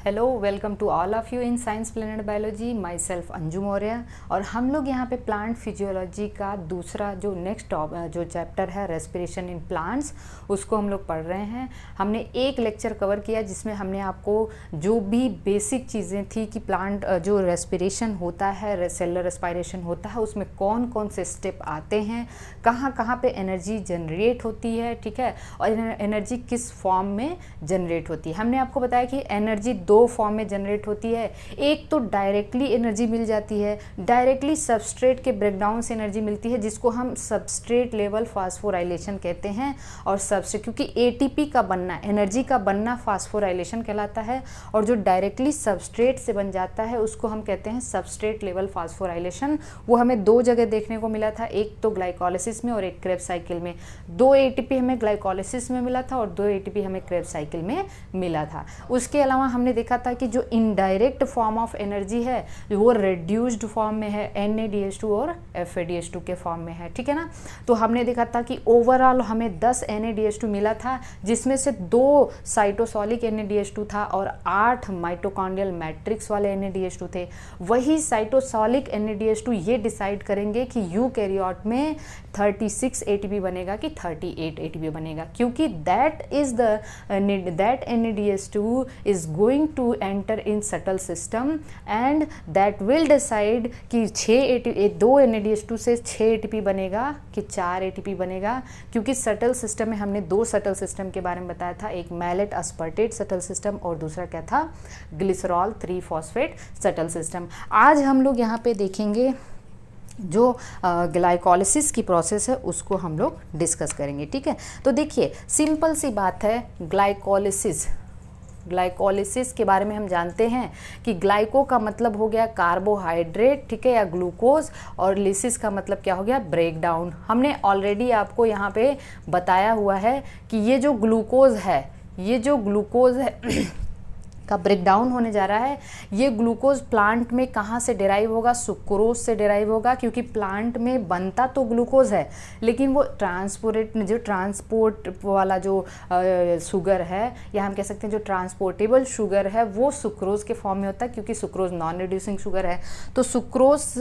Hello, welcome to all of you in science planet biology. Myself Anju Maurya. और हम लोग यहाँ पे प्लांट फिजियोलॉजी का दूसरा जो नेक्स्ट जो चैप्टर है रेस्पिरेशन इन प्लांट्स, उसको हम लोग पढ़ रहे हैं। हमने एक लेक्चर कवर किया जिसमें हमने आपको जो भी बेसिक चीज़ें थी कि प्लांट जो रेस्पिरेशन होता है, सेलुलर रेस्पिरेशन होता है, उसमें कौन कौन से स्टेप आते हैं, कहाँ कहाँ पे एनर्जी जनरेट होती है, ठीक है, और एनर्जी किस फॉर्म में जनरेट होती है। हमने आपको बताया कि एनर्जी दो फॉर्म में जनरेट होती है। एक तो डायरेक्टली एनर्जी मिल जाती है, डायरेक्टली सबस्ट्रेट के ब्रेकडाउन से एनर्जी मिलती है, जिसको हम सबस्ट्रेट लेवल फास्फोराइलेशन कहते हैं। और सबस्ट्रेट, क्योंकि एटीपी का बनना, एनर्जी का बनना फास्फोराइलेशन कहलाता है, और जो डायरेक्टली सबस्ट्रेट से बन जाता है उसको हम कहते हैं सबस्ट्रेट लेवल फास्फोराइलेशन। वो हमें दो जगह देखने को मिला था, एक तो ग्लाइकोलिसिस में और एक क्रेब्स साइकिल में। 2 एटीपी हमें ग्लाइकोलिसिस में मिला था और 2 एटीपी हमें क्रेब्स साइकिल में मिला था। उसके अलावा हमने देखा था कि जो इनडायरेक्ट फॉर्म ऑफ एनर्जी है वो रिड्यूस्ड फॉर्म में है, NADH2 और FADH2 के फॉर्म में है, ठीक है ना। तो हमने देखा था कि ओवरऑल हमें 10 NADH2 मिला था, जिसमें से 2 साइटोसॉलिक NADH2 था और 8 माइटोकॉन्ड्रियल मैट्रिक्स वाले NADH2 थे। वही साइटोसॉलिक NADH2 ये डिसाइड करेंगे कि यूकैरियोट में 36 ATP बनेगा कि 38 ATP बनेगा, क्योंकि that NADH2 is going to enter in subtle system and that will decide कि 2 NADH2 से 6 ATP बनेगा कि 4 ATP बनेगा। क्योंकि सटल सिस्टम में हमने 2 सटल सिस्टम के बारे में बताया था, एक मैलेट अस्पर्टेट सटल सिस्टम और दूसरा क्या था, ग्लिसरॉल 3-फॉस्फेट सटल सिस्टम। आज हम लोग यहाँ पे देखेंगे जो ग्लाइकोलिसिस की प्रोसेस है उसको हम लोग डिस्कस करेंगे, ठीक है। तो देखिए, सिंपल सी बात है, ग्लाइकोलिसिस के बारे में हम जानते हैं कि ग्लाइको का मतलब हो गया कार्बोहाइड्रेट, ठीक है, या ग्लूकोज, और लिसिस का मतलब क्या हो गया, ब्रेक डाउन। हमने ऑलरेडी आपको यहाँ पे बताया हुआ है कि ये जो ग्लूकोज है का ब्रेक डाउन होने जा रहा है। ये ग्लूकोज प्लांट में कहाँ से डिराइव होगा, सुक्रोज से डिराइव होगा, क्योंकि प्लांट में बनता तो ग्लूकोज है लेकिन वो ट्रांसपोर्ट वाला जो शुगर है, या हम कह सकते हैं जो ट्रांसपोर्टेबल शुगर है, वो सुक्रोज के फॉर्म में होता है, क्योंकि सुक्रोज नॉन रिड्यूसिंग शुगर है। तो सुक्रोज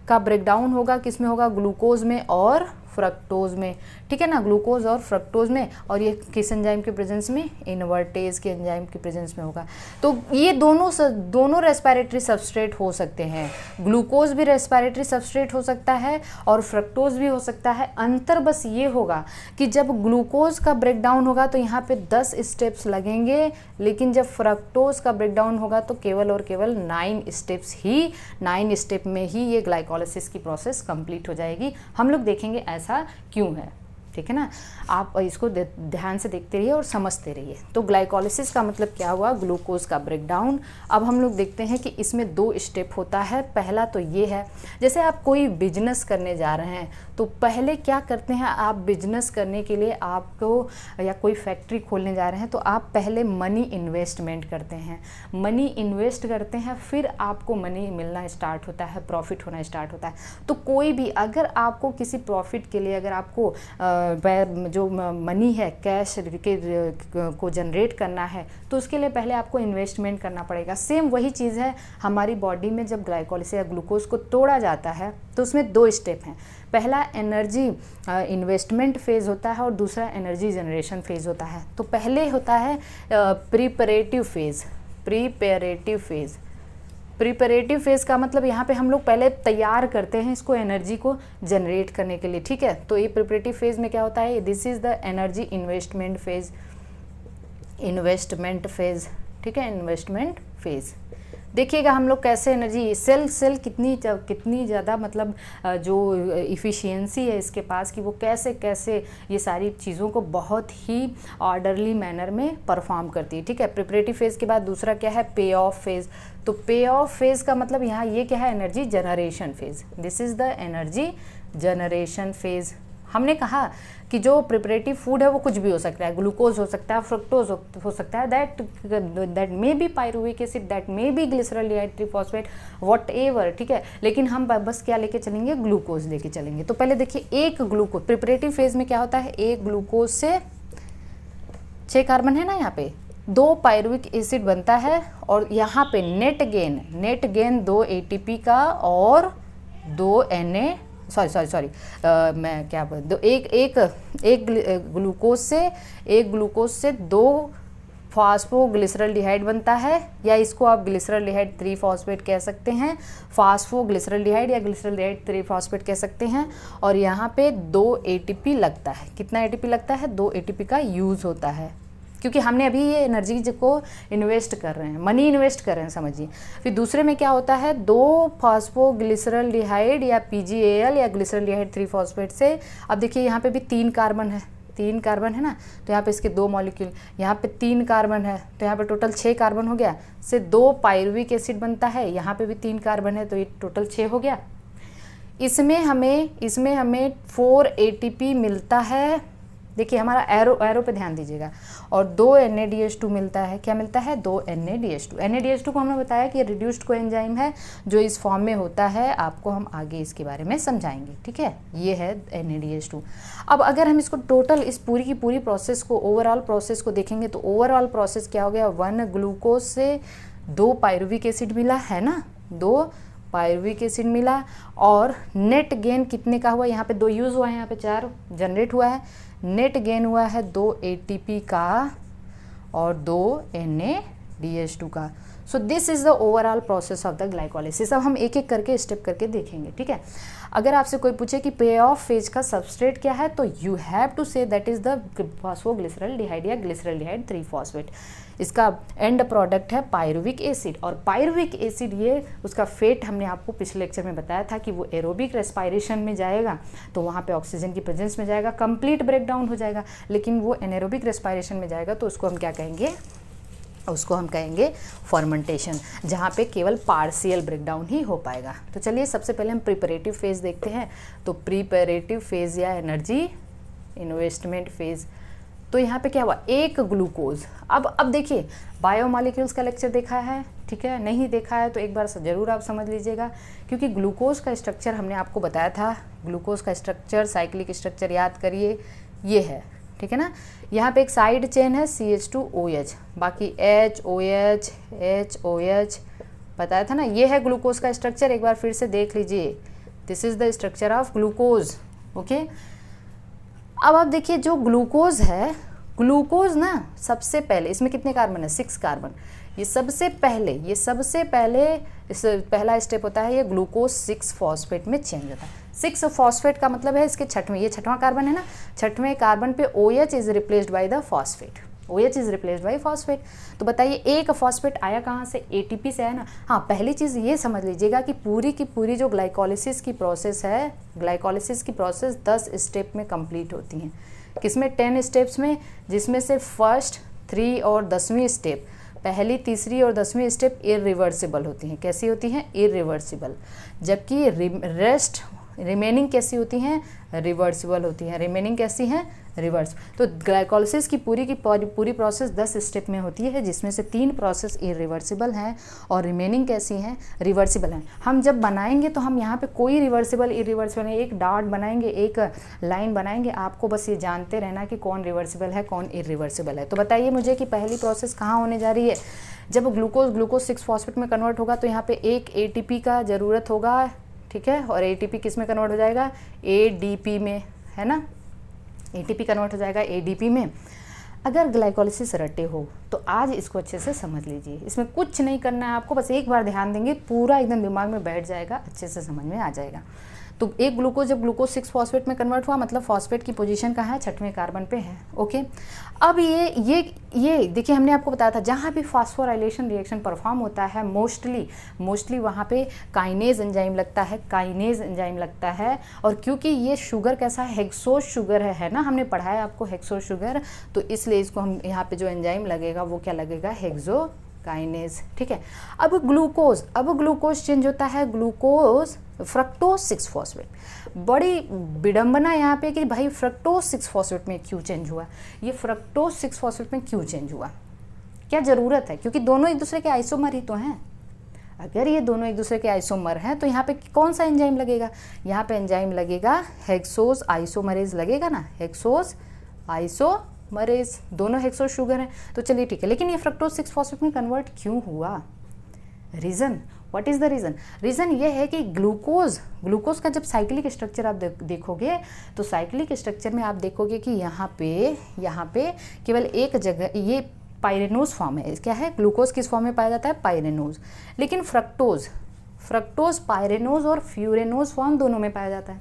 का ब्रेक डाउन होगा किस में होगा, ग्लूकोज में और फ्रक्टोज में, ठीक है ना, ग्लूकोज और फ्रक्टोज में। और ये किस एंजाइम के प्रेजेंस में, इन्वर्टेज के एंजाइम के प्रेजेंस में होगा। तो ये दोनों रेस्पिरेटरी सबस्ट्रेट हो सकते हैं। ग्लूकोज भी रेस्पिरेटरी सबस्ट्रेट हो सकता है और फ्रक्टोज भी हो सकता है। अंतर बस ये होगा कि जब ग्लूकोज का ब्रेकडाउन होगा तो यहाँ पे 10 स्टेप्स लगेंगे, लेकिन जब फ्रक्टोज का ब्रेकडाउन होगा तो केवल और केवल 9 स्टेप में ही ये ग्लाइकोलिसिस की प्रोसेस कंप्लीट हो जाएगी। हम लोग देखेंगे ऐसा क्यों है, ठीक है ना। आप इसको ध्यान से देखते रहिए और समझते रहिए। तो ग्लाइकोलिसिस का मतलब क्या हुआ, ग्लूकोज का ब्रेकडाउन। अब हम लोग देखते हैं कि इसमें 2 स्टेप होता है। पहला तो ये है, जैसे आप कोई बिजनेस करने जा रहे हैं तो पहले क्या करते हैं, आप बिजनेस करने के लिए आपको, या कोई फैक्ट्री खोलने जा रहे हैं तो आप पहले मनी इन्वेस्टमेंट करते हैं, मनी इन्वेस्ट करते हैं, फिर आपको मनी मिलना स्टार्ट होता है, प्रॉफिट होना स्टार्ट होता है। तो कोई भी, अगर आपको किसी प्रॉफिट के लिए, अगर आपको जो मनी है, कैश को जनरेट करना है, तो उसके लिए पहले आपको इन्वेस्टमेंट करना पड़ेगा। सेम वही चीज़ है हमारी बॉडी में, जब ग्लाइकोलिसिस या ग्लूकोज को तोड़ा जाता है तो उसमें 2 स्टेप हैं। पहला एनर्जी इन्वेस्टमेंट फेज़ होता है और दूसरा एनर्जी जनरेशन फेज़ होता है। तो पहले होता है प्रिपरेटिव फेज़ का मतलब यहाँ पे हम लोग पहले तैयार करते हैं इसको एनर्जी को जनरेट करने के लिए, ठीक है। तो ये प्रिपरेटिव फेज़ में क्या होता है, this is the energy investment phase, ठीक है, इन्वेस्टमेंट फेज़। देखिएगा हम लोग कैसे एनर्जी, सेल कितनी ज़्यादा मतलब जो इफ़िशियंसी है इसके पास, कि वो कैसे ये सारी चीज़ों को बहुत ही ऑर्डरली मैनर में परफॉर्म करती है, ठीक है। प्रिपरेटिव फेज़ के बाद दूसरा क्या है, पे ऑफ फेज़। तो पे ऑफ फेज़ का मतलब यहाँ ये क्या है, energy generation phase. This is the energy generation phase. हमने कहा कि जो प्रिपरेटिव फूड है वो कुछ भी हो सकता है, ग्लूकोज हो सकता है, फ्रक्टोज हो सकता है, that may be pyruvic acid, that may be glycerol triphosphate, whatever, ठीक है। लेकिन हम बस क्या लेके चलेंगे, ग्लूकोज लेके चलेंगे। तो पहले देखिए, एक ग्लूकोज, प्रिपरेटिव फेज में क्या होता है, एक ग्लूकोज से 6 कार्बन है ना यहाँ पे, 2 पायरुविक एसिड बनता है और यहाँ पे नेट गेन 2 ATP का और 2 Na सॉरी मैं क्या बोल दो एक ग्लूकोज से 2 फास्फोग्लिसरल्डिहाइड बनता है, या इसको आप ग्लिसरल्डिहाइड 3 फॉस्फेट कह सकते हैं, फास्फोग्लिसरल्डिहाइड या ग्लिसरल्डिहाइड 3 फॉस्फेट कह सकते हैं। और यहाँ पे 2 ATP लगता है। कितना ATP लगता है? 2 ATP का यूज़ होता है, क्योंकि हमने अभी ये एनर्जी को इन्वेस्ट कर रहे हैं, मनी इन्वेस्ट कर रहे हैं, समझिए। फिर दूसरे में क्या होता है? 2 फास्फोग्लिसरल्डिहाइड या PgAl या ग्लिसरल्डिहाइड 3 फॉस्फेट से, अब देखिए यहाँ पे भी 3 कार्बन है, 3 कार्बन है ना, तो यहाँ पे इसके 2 मॉलिक्यूल, यहाँ पे 3 कार्बन है, तो यहाँ पे टोटल 6 कार्बन हो गया, से 2 पायरुविक एसिड बनता है, यहाँ पे भी 3 कार्बन है, तो ये टोटल 6 हो गया। इसमें हमें 4 ATP मिलता है, देखिए हमारा एरो पे ध्यान दीजिएगा, और 2 NADH2 मिलता है। क्या मिलता है? 2 NADH2। NADH2 को हमने बताया कि रिड्यूस्ड कोएंजाइम है जो इस फॉर्म में होता है, आपको हम आगे इसके बारे में समझाएंगे, ठीक है। ये है NADH2। अब अगर हम इसको टोटल इस पूरी की पूरी प्रोसेस को, ओवरऑल प्रोसेस को देखेंगे तो ओवरऑल प्रोसेस क्या हो गया? 1 ग्लूकोज से 2 पायरुविक एसिड मिला है ना, 2 पायरुविक एसिड मिला, और नेट गेन कितने का हुआ? यहाँ पे 2 यूज़ हुआ है, यहाँ पे 4 जनरेट हुआ है। नेट गेन हुआ है 2 ATP का और 2 NADH2 का। So this is the overall process of the glycolysis. अब हम एक एक करके स्टेप करके देखेंगे, ठीक है। अगर आपसे कोई पूछे कि पे ऑफ फेज का सबस्ट्रेट क्या है, तो you have to say that is the phosphoglyceraldehyde या ग्लिसरल्डिहाइड 3 फॉस्फेट। इसका एंड प्रोडक्ट है पायरुविक एसिड, और पायरुविक एसिड ये उसका फेट हमने आपको पिछले लेक्चर में बताया था कि वो एरोबिक रेस्पायरेशन में जाएगा, तो वहाँ पे ऑक्सीजन की प्रेजेंस में जाएगा, कंप्लीट ब्रेकडाउन हो जाएगा। लेकिन वो एनारोबिक रेस्पायरेशन में जाएगा तो उसको हम क्या कहेंगे? उसको हम कहेंगे फर्मेंटेशन, जहाँ पे केवल पार्शियल ब्रेकडाउन ही हो पाएगा। तो चलिए सबसे पहले हम प्रिपरेटिव फेज देखते हैं। तो प्रिपरेटिव फेज या एनर्जी इन्वेस्टमेंट फेज, तो यहाँ पे क्या हुआ? एक ग्लूकोज। अब देखिए बायोमॉलिक्यूल्स का लेक्चर देखा है, ठीक है, नहीं देखा है तो एक बार ज़रूर आप समझ लीजिएगा, क्योंकि ग्लूकोज का स्ट्रक्चर हमने आपको बताया था। ग्लूकोज का स्ट्रक्चर, साइक्लिक स्ट्रक्चर याद करिए, ये है, ठीक है ना। यहाँ पे एक साइड चेन है CH2OH, बाकी HOH HOH बताया था ना, ये है ग्लूकोज का स्ट्रक्चर। एक बार फिर से देख लीजिए, this is the structure of glucose, okay. अब आप देखिए जो ग्लूकोज है, ग्लूकोज ना सबसे पहले, इसमें कितने कार्बन है? 6 कार्बन। ये सबसे पहले इस पहला स्टेप होता है, ये ग्लूकोज 6 फॉस्फेट में चेंज होता है। 6 फॉस्फेट का मतलब है इसके छठवें, ये छठवां कार्बन है ना, छठवें कार्बन पे OH is replaced by the phosphate, OH is replaced by phosphate. तो बताइए एक फॉस्फेट आया कहाँ से? ATP से आया ना। हाँ, पहली चीज़ ये समझ लीजिएगा कि पूरी की पूरी जो ग्लाइकोलिसिस की प्रोसेस है, ग्लाइकोलिसिस की प्रोसेस 10 स्टेप में कंप्लीट होती हैं। किसमें? 10 स्टेप्स में, जिसमें से फर्स्ट 3 और 10वीं स्टेप, पहली, तीसरी और 10वीं स्टेप इरिवर्सिबल होती हैं। कैसी होती हैं? इरिवर्सिबल। जबकि रेस्ट रिमेनिंग कैसी होती हैं? रिवर्सिबल होती हैं। रिमेनिंग कैसी हैं? रिवर्स। तो ग्लाइकोलिसिस की पूरी प्रोसेस 10 स्टेप में होती है, जिसमें से 3 प्रोसेस इरिवर्सिबल हैं और रिमेनिंग कैसी हैं? रिवर्सिबल हैं। हम जब बनाएंगे तो हम यहाँ पे कोई रिवर्सिबल इरिवर्सिबल नहीं, एक डॉट बनाएंगे, एक लाइन बनाएंगे। आपको बस ये जानते रहना कि कौन रिवर्सिबल है, कौन इरिवर्सिबल है। तो बताइए मुझे कि पहली प्रोसेस कहाँ होने जा रही है? जब ग्लूकोज 6 फॉस्फेट में कन्वर्ट होगा तो यहाँ पे एक ATP का ज़रूरत होगा, ठीक है, और ATP किस में कन्वर्ट हो जाएगा? ADP में, है ना। ATP कन्वर्ट हो जाएगा ADP में। अगर ग्लाइकोलिसिस रटे हो तो आज इसको अच्छे से समझ लीजिए, इसमें कुछ नहीं करना है आपको, बस एक बार ध्यान देंगे पूरा एकदम दिमाग में बैठ जाएगा, अच्छे से समझ में आ जाएगा। तो एक ग्लूकोज जब ग्लूकोज 6 फॉस्फेट में कन्वर्ट हुआ, मतलब फॉस्फेट की पोजीशन कहाँ है? छठवें कार्बन पे है, ओके। अब ये देखिए हमने आपको बताया था, जहाँ भी फास्फोराइलेशन रिएक्शन परफॉर्म होता है मोस्टली वहाँ पे काइनेज एंजाइम लगता है। और क्योंकि ये शुगर कैसा है? हेक्सोज शुगर है ना, हमने पढ़ा है आपको हेक्सोज शुगर, तो इसलिए इसको हम यहाँ पे जो एंजाइम लगेगा वो क्या लगेगा? हेक्सोकाइनेज, ठीक है। अब ग्लूकोज चेंज होता है, ग्लूकोज फ्रक्टोज 6 फॉस्फेट। बड़ी विडंबना यहाँ पे कि भाई फ्रक्टोज 6 फॉस्फेट में क्यों चेंज हुआ? ये फ्रक्टोज 6 फॉस्फेट में क्यों चेंज हुआ? क्या ज़रूरत है? क्योंकि दोनों एक दूसरे के आइसोमर ही तो हैं। अगर ये दोनों एक दूसरे के आइसोमर हैं तो यहाँ पे कौन सा एंजाइम लगेगा? यहाँ पे एंजाइम लगेगा हेक्सोज आइसोमरेज लगेगा ना, हेक्सोज मरेज, दोनों हेक्सो शुगर हैं, तो चलिए ठीक है। लेकिन ये फ्रक्टोज 6 फॉस्फेट में कन्वर्ट क्यों हुआ? Reason, what is the reason? Reason ये है कि ग्लूकोज का जब साइक्लिक स्ट्रक्चर आप देखोगे तो साइक्लिक स्ट्रक्चर में आप देखोगे कि यहाँ पे केवल एक जगह ये पायरेनोज फॉर्म है। क्या है? ग्लूकोज किस फॉर्म में पाया जाता है? पायरेनोज। लेकिन फ्रक्टोज पायरेनोज और फ्यूरेनोज फॉर्म दोनों में पाया जाता है।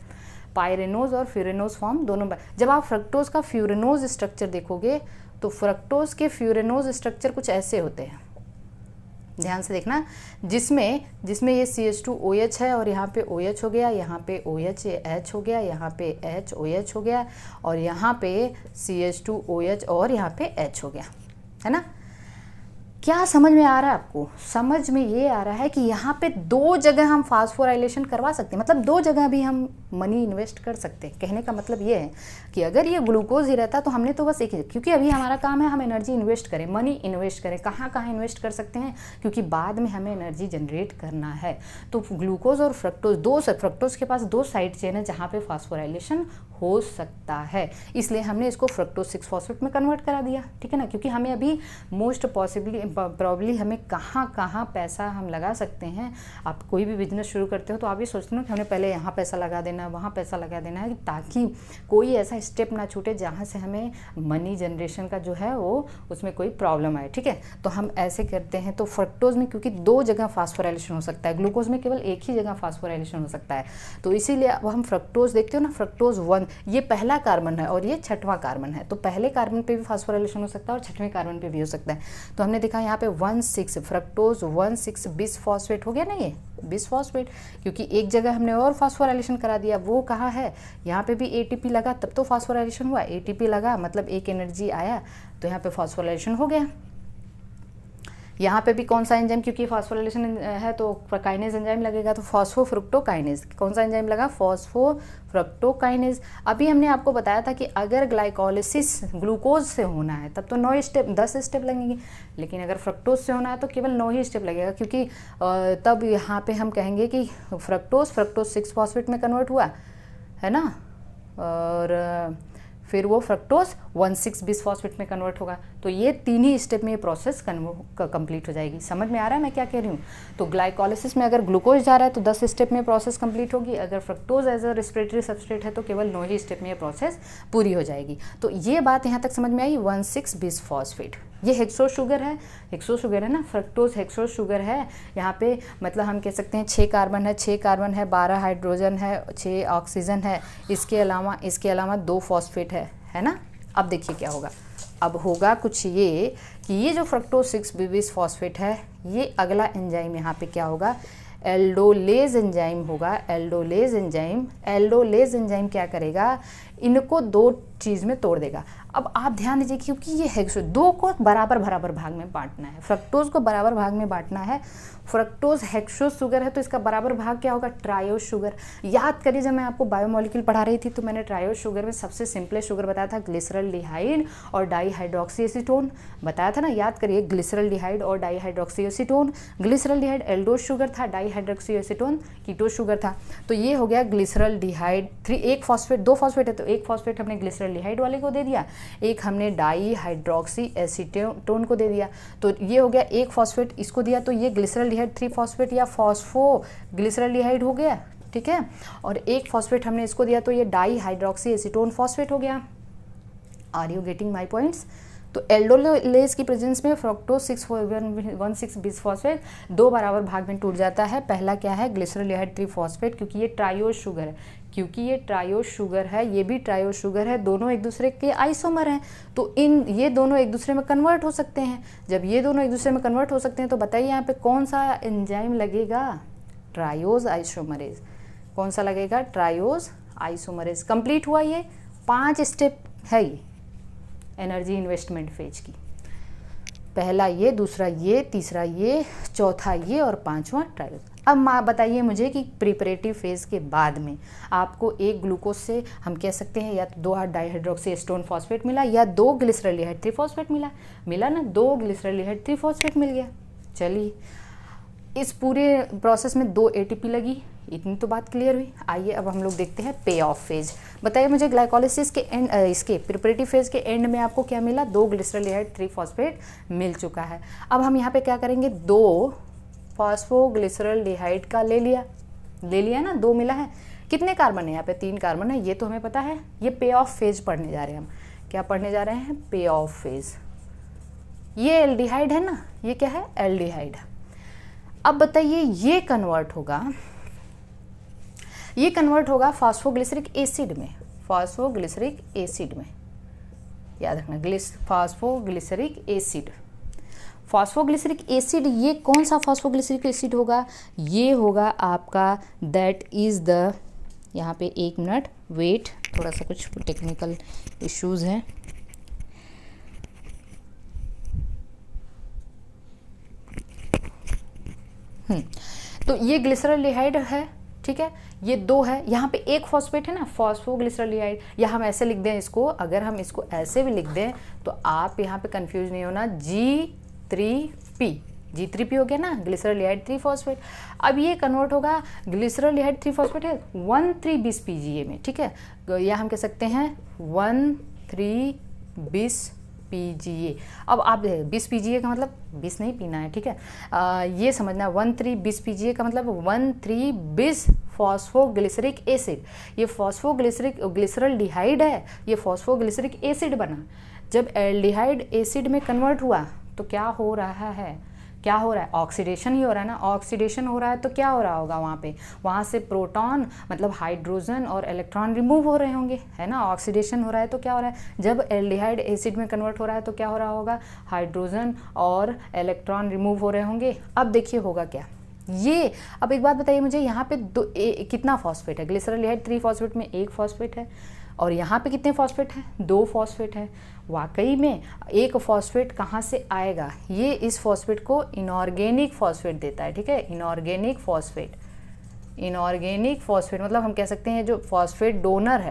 पायरेनोज और फ्यूरेनोज फॉर्म दोनों में। जब आप फ्रक्टोज का फ्यूरेनोज स्ट्रक्चर देखोगे तो फ्रक्टोज के फ्यूरेनोज स्ट्रक्चर कुछ ऐसे होते हैं, ध्यान से देखना, जिसमें ये CH2OH है और यहाँ पे OH हो गया, यहाँ पे OH H हो गया, यहाँ पे HOH हो गया और यहाँ पे CH2OH और यहाँ पे H हो गया, है ना? क्या समझ में आ रहा है आपको? समझ में ये आ रहा है कि यहाँ पे 2 जगह हम फास्फोराइलेशन करवा सकते हैं, मतलब 2 जगह भी हम मनी इन्वेस्ट कर सकते हैं। कहने का मतलब ये है कि अगर ये ग्लूकोज ही रहता तो हमने तो बस एक ही, क्योंकि अभी हमारा काम है हम एनर्जी इन्वेस्ट करें, मनी इन्वेस्ट करें। कहाँ कहाँ इन्वेस्ट कर सकते हैं? क्योंकि बाद में हमें एनर्जी जनरेट करना है। तो ग्लूकोज और फ्रक्टोज के पास 2 साइड चेन है जहाँ पे फास्फोराइलेशन हो सकता है, इसलिए हमने इसको फ्रक्टोज 6 फॉस्फेट में कन्वर्ट करा दिया, ठीक है ना? क्योंकि हमें अभी मोस्ट प्रॉब्ली हमें कहाँ पैसा हम लगा सकते हैं। आप कोई भी बिजनेस शुरू करते हो तो आप ये सोचते हो कि हमने पहले यहाँ पैसा लगा देना है, वहाँ पैसा लगा देना है, ताकि कोई ऐसा स्टेप ना छूटे जहाँ से हमें मनी जनरेशन का जो है वो उसमें कोई प्रॉब्लम आए, ठीक है? तो हम ऐसे करते हैं। तो फ्रक्टोज में क्योंकि 2 जगह फास्फोराइलेशन हो सकता है, ग्लूकोज में केवल एक ही जगह फास्फोराइलेशन हो सकता है, तो इसीलिए अब हम फ्रक्टोज देखते हो ना, फ्रक्टोज 1 ये पहला कार्बन है और ये 6वां कार्बन है, तो पहले कार्बन पे भी फास्फोराइलेशन हो सकता है और 6वें कार्बन पे भी हो सकता है। तो हमने देखा यहाँ पे 1,6 फ्रक्टोज 1,6 बिस फॉस्फेट हो गया ना, ये बिस फॉस्फेट, क्योंकि एक जगह हमने और फास्फोराइलेशन करा दिया। वो कहाँ है? यहाँ पे भी ATP लगा तब तो फास्फोराइलेशन हुआ, ATP लगा मतलब एक एनर्जी आया तो यहाँ पे फास्फोराइलेशन हो गया। यहाँ पे भी कौन सा एंजाइम, क्योंकि फास्फोराइलेशन है तो काइनेज एंजाइम लगेगा, तो फॉस्फोफ्रुक्टोकाइनेज। कौन सा एंजाइम लगा? फॉस्फोफ्रुक्टोकाइनेज। अभी हमने आपको बताया था कि अगर ग्लाइकोलिसिस ग्लूकोज से होना है तब तो 10 स्टेप लगेंगे, लेकिन अगर फ्रक्टोज से होना है तो केवल 9 ही स्टेप लगेगा, क्योंकि तब यहाँ पे हम कहेंगे कि फ्रक्टोज 6 फॉस्फेट में कन्वर्ट हुआ है ना, और फिर वो फ्रक्टोज 1,6 बिस फॉस्फेट में कन्वर्ट होगा। तो ये 3 ही स्टेप में ये प्रोसेस कंप्लीट हो जाएगी। समझ में आ रहा है मैं क्या कह रही हूँ? तो ग्लाइकोलिसिस में अगर ग्लूकोज जा रहा है तो 10 स्टेप में प्रोसेस कंप्लीट होगी, अगर fructose as a respiratory substrate है तो केवल 9 ही स्टेप में ये प्रोसेस पूरी हो जाएगी। तो ये बात यहाँ तक समझ में आई। 1,6 बिस फॉस्फेट ये हेक्सो शुगर है ना, फ्रक्टोज हेक्सो शुगर है। यहाँ पे मतलब हम कह सकते हैं 6 कार्बन है, 12 हाइड्रोजन है, 6 ऑक्सीजन है, इसके अलावा 2 फॉस्फेट है ना। अब देखिए क्या होगा, अब होगा कुछ ये कि ये जो फ्रक्टोज 6 बिस फॉस्फेट है, ये अगला एंजाइम यहाँ पे क्या होगा? एल्डोलेज एंजाइम होगा। एल्डोलेज एंजाइम क्या करेगा? इनको 2 चीज़ में तोड़ देगा। अब आप ध्यान दीजिए, क्योंकि ये हेक्सो 2 को बराबर भाग में बांटना है, फ्रक्टोज को बराबर भाग में बांटना है। फ्रक्टोज हेक्सो शुगर है तो इसका बराबर भाग क्या होगा? Triose sugar. याद करिए जब मैं आपको बायोमोलिक्यूल पढ़ा रही थी तो मैंने ट्रायोज शुगर में सबसे सिंपलेस्ट शुगर बताया था ग्लिसरॉल्डिहाइड और डाईहाइड्रोक्सी एसीटोन बताया था ना। याद करिए, ग्लिसरॉल्डिहाइड और dihydroxy acetone. Glyceraldehyde aldose sugar था, डाईहाइड्रोक्सी एसीटोन कीटोज शुगर था। तो ये हो गया ग्लिसरॉल्डिहाइड 1 फॉस्फेट, 2 फॉस्फेट है तो 1 फॉस्फेट हमने ग्लिसरॉल्डिहाइड वाले को दे दिया, एक हमने डाईहाइड्रोक्सी एसीटोन को दे दिया। तो ये हो गया 1 फॉस्फेट, इसको दिया तो ये ग्लिसरॉल्डिहाइड 3 फॉस्फेट या फॉस्फोग्लिसरॉल्डिहाइड हो गया, ठीक है। और 1 फॉस्फेट हमने इसको दिया तो ये डाईहाइड्रोक्सी एसीटोन फॉस्फेट हो गया। Are you getting my points? तो एल्डोलेज की प्रेजेंस में फ्रक्टोज 6 बिस फॉस्फेट 2 बराबर भाग में टूट जाता है। पहला क्या है? ग्लिसरॉल्डिहाइड 3 फॉस्फेट, क्योंकि ये ट्रायोज शुगर है, ये भी ट्रायोज शुगर है, दोनों एक दूसरे के आइसोमर हैं, तो ये दोनों एक दूसरे में कन्वर्ट हो सकते हैं। जब ये दोनों एक दूसरे में कन्वर्ट हो सकते हैं तो बताइए यहाँ पे कौन सा एंजाइम लगेगा? Triose isomerase. कौन सा लगेगा? Triose isomerase. कंप्लीट हुआ ये 5 स्टेप है ये एनर्जी इन्वेस्टमेंट फेज की। पहला ये, दूसरा ये, तीसरा ये, चौथा ये और 5वां ट्रायोज। अब बताइए मुझे कि प्रिपरेटिव फेज के बाद में आपको एक ग्लूकोज से हम कह सकते हैं या तो 2 डाईहाइड्रोक्सी एसीटोन फॉस्फेट मिला या 2 ग्लिसरॉल्डिहाइड 3 फॉस्फेट मिला ना, 2 ग्लिसरॉल्डिहाइड 3 फॉस्फेट मिल गया। चलिए इस पूरे प्रोसेस में 2 ATP लगी, इतनी तो बात क्लियर हुई। आइए अब हम लोग देखते हैं पे ऑफ फेज। बताइए मुझे ग्लाइकोलिसिस के एंड, इसके प्रिपरेटिव फेज के एंड में आपको क्या मिला, 2 ग्लिसरॉल्डिहाइड 3 फॉस्फेट मिल चुका है। अब हम यहाँ पे क्या करेंगे, 2 फॉस्फोग्लिसरॉल्डिहाइड का ले लिया ना, 2 मिला है। कितने कार्बन है यहाँ पे, 3 कार्बन है, ये तो हमें पता है। ये पे ऑफ फेज पढ़ने जा रहे हैं हम। क्या पढ़ने जा रहे हैं, पे ऑफ फेज। ये एल्डिहाइड है ना, ये क्या है, एल्डिहाइड। अब बताइए ये कन्वर्ट होगा फॉस्फोग्लिसरिक एसिड में, फॉस्फोग्लिसरिक एसिड में, याद रखना, फॉस्फोग्लिसरिक एसिड। फॉस्फोग्लिसरिक एसिड, ये कौन सा फॉस्फोग्लिसरिक एसिड होगा, ये होगा आपका, दैट इज द, यहाँ पे 1 मिनट वेट, थोड़ा सा कुछ टेक्निकल इश्यूज हैं। तो ये ग्लिसरॉल्डिहाइड है, ठीक है, ये 2 है, यहाँ पे 1 फॉस्फेट है ना, फॉस्फोग्लिसरॉल्डिहाइड, या हम ऐसे लिख दें इसको, अगर हम इसको ऐसे भी लिख दें तो आप यहाँ पे कंफ्यूज नहीं होना, G3P हो गया ना, ग्लिसरॉल्डिहाइड 3 फॉस्फेट। अब ये कन्वर्ट होगा, ग्लिसरॉल्डिहाइड 3 फॉस्फेट है 1,3-bis PGA में, ठीक है, या हम कह सकते हैं 1,3-bis PGA। अब आप 20 PGA का मतलब 20 नहीं पीना है, ठीक है, ये समझना, 1,3-bis PGA का मतलब 1,3-bis फॉस्फोग्लिसरिक एसिड। ये ग्लिसरॉल्डिहाइड है, ये फॉस्फोग्लिसरिक एसिड बना। जब एल्डिहाइड एसिड में कन्वर्ट हुआ तो क्या हो रहा है, ऑक्सीडेशन ही हो रहा है ना, ऑक्सीडेशन हो रहा है तो क्या हो रहा होगा वहाँ से प्रोटॉन मतलब हाइड्रोजन और इलेक्ट्रॉन रिमूव हो रहे होंगे, है ना, ऑक्सीडेशन हो रहा है तो क्या हो रहा है, जब एल्डिहाइड एसिड में कन्वर्ट हो रहा है तो क्या हो रहा होगा, हाइड्रोजन और इलेक्ट्रॉन रिमूव हो रहे होंगे। अब देखिए होगा क्या ये। अब एक बात बताइए मुझे, यहाँ पे कितना फॉस्फेट है, ग्लिसरॉल्डिहाइड 3 फॉस्फेट में 1 फॉस्फेट है, और यहाँ पे कितने फॉस्फेट हैं, 2 फॉस्फेट है। वाकई में 1 फॉस्फेट कहाँ से आएगा, ये इस फॉस्फेट को इनऑर्गेनिक फॉस्फेट देता है, ठीक है, इनऑर्गेनिक फॉस्फेट मतलब हम कह सकते हैं जो फॉस्फेट डोनर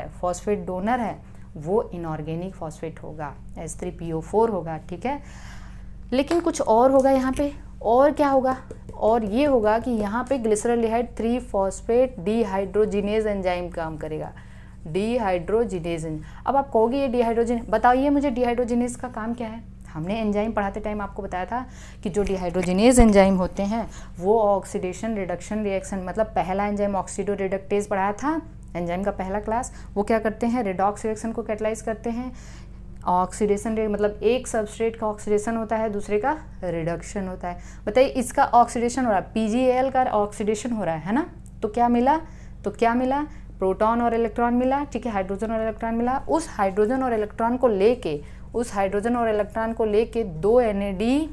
है वो इनऑर्गेनिक फॉस्फेट होगा, H3PO4 होगा, ठीक है। लेकिन कुछ और होगा यहाँ पे, और क्या होगा, और ये होगा कि यहाँ पे ग्लिसरॉल्डिहाइड 3 फॉस्फेट डिहाइड्रोजिनेज एंजाइम काम करेगा, डिहाइड्रोजिनेज। अब आप कहोगे ये डिहाइड्रोजिन, बताइए मुझे डिहाइड्रोजिनेज का काम क्या है। हमने एंजाइम पढ़ाते टाइम आपको बताया था कि जो डिहाइड्रोजिनेज एंजाइम होते हैं वो ऑक्सीडेशन रिडक्शन रिएक्शन, मतलब पहला एंजाइम ऑक्सीडो रिडक्टेज पढ़ाया था, एंजाइम का पहला क्लास, वो क्या करते हैं, रिडॉक्स रिएक्शन को कैटलाइज करते हैं। ऑक्सीडेशन मतलब एक सबस्ट्रेट का ऑक्सीडेशन होता है, दूसरे का रिडक्शन होता है। बताइए इसका ऑक्सीडेशन हो रहा है, PgAl का ऑक्सीडेशन हो रहा है ना, तो क्या मिला, प्रोटॉन और इलेक्ट्रॉन मिला, ठीक है, हाइड्रोजन और इलेक्ट्रॉन मिला। उस हाइड्रोजन और इलेक्ट्रॉन को लेके 2 NAD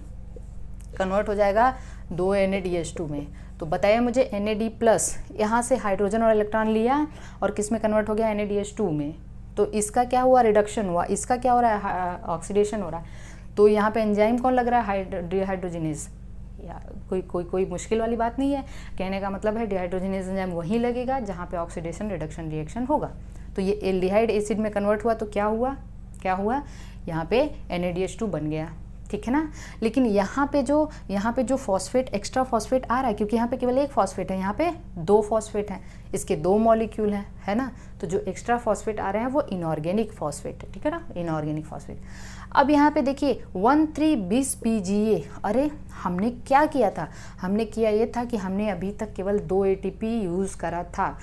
कन्वर्ट हो जाएगा 2 NADH2 में। तो बताइए मुझे NAD प्लस, यहाँ से हाइड्रोजन और इलेक्ट्रॉन लिया और किस में कन्वर्ट हो गया, NADH2 में। तो इसका क्या हुआ, रिडक्शन हुआ, इसका क्या हो रहा है, ऑक्सीडेशन हो रहा है। तो यहाँ पे एंजाइम कौन लग रहा है, डिहाइड्रोजिनेज। या कोई मुश्किल वाली बात नहीं है, कहने का मतलब है डिहाइड्रोजिनेज एंजाइम वहीं लगेगा जहाँ पे ऑक्सीडेशन रिडक्शन रिएक्शन होगा। तो ये एल्डिहाइड एसिड में कन्वर्ट हुआ तो क्या हुआ, यहाँ पे NADH2 बन गया, ठीक है ना। लेकिन यहाँ पे जो फॉस्फेट, एक्स्ट्रा फॉस्फेट आ रहा है, क्योंकि यहाँ पे केवल 1 फॉस्फेट है, यहाँ पे 2 फॉस्फेट हैं, इसके 2 मॉलिक्यूल हैं, है ना। तो जो एक्स्ट्रा फॉस्फेट आ रहे हैं वो इनऑर्गेनिक फॉस्फेट है, ठीक है ना, इनऑर्गेनिक फॉस्फेट। अब यहाँ पे देखिए 1,3-bis PGA, अरे हमने क्या किया था, हमने किया ये था कि हमने अभी तक केवल 2 ATP यूज़ करा था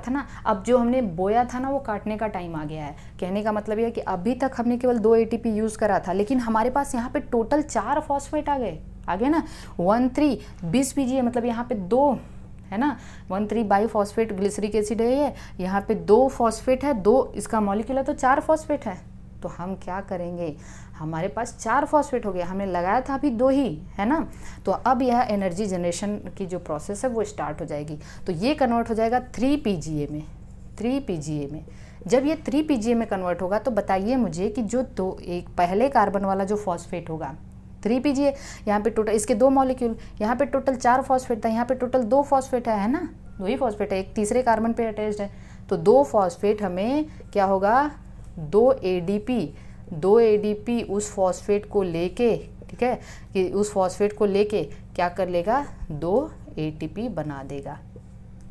ना। अब जो हमने बोया था ना वो काटने का टाइम आ गया है। कहने का मतलब ये है कि अभी तक हमने केवल 2 ATP यूज़ करा था, लेकिन हमारे पास यहाँ पे टोटल 4 फॉस्फेट आ गए ना। 1,3-bis PGA मतलब यहाँ पे 2 है ना, 1,3-बाइफॉस्फेट ग्लिसरिक एसिड है ये, यहाँ पे 2 फॉस्फेट है, 2 इसका मॉलिक्यूल है तो 4 फॉस्फेट है। तो हम क्या करेंगे, हमारे पास 4 फॉस्फेट हो गया, हमने लगाया था अभी 2 ही, है ना। तो अब यह एनर्जी जनरेशन की जो प्रोसेस है वो स्टार्ट हो जाएगी। तो ये कन्वर्ट हो जाएगा 3 PGA में। जब ये 3 PGA में कन्वर्ट होगा तो बताइए मुझे कि जो एक पहले कार्बन वाला जो फॉस्फेट होगा 3 PGA, यहाँ पे टोटल इसके 2 मॉलिक्यूल, यहाँ पे टोटल 4 फॉस्फेट था, यहाँ पे टोटल 2 फॉस्फेट है ना, 2 ही फॉस्फेट है, एक तीसरे कार्बन पे अटैच्ड है। तो 2 फॉस्फेट हमें क्या होगा, 2 ADP उस फॉस्फेट को लेके, ठीक है, कि उस फॉस्फेट को लेके क्या कर लेगा, 2 ATP बना देगा।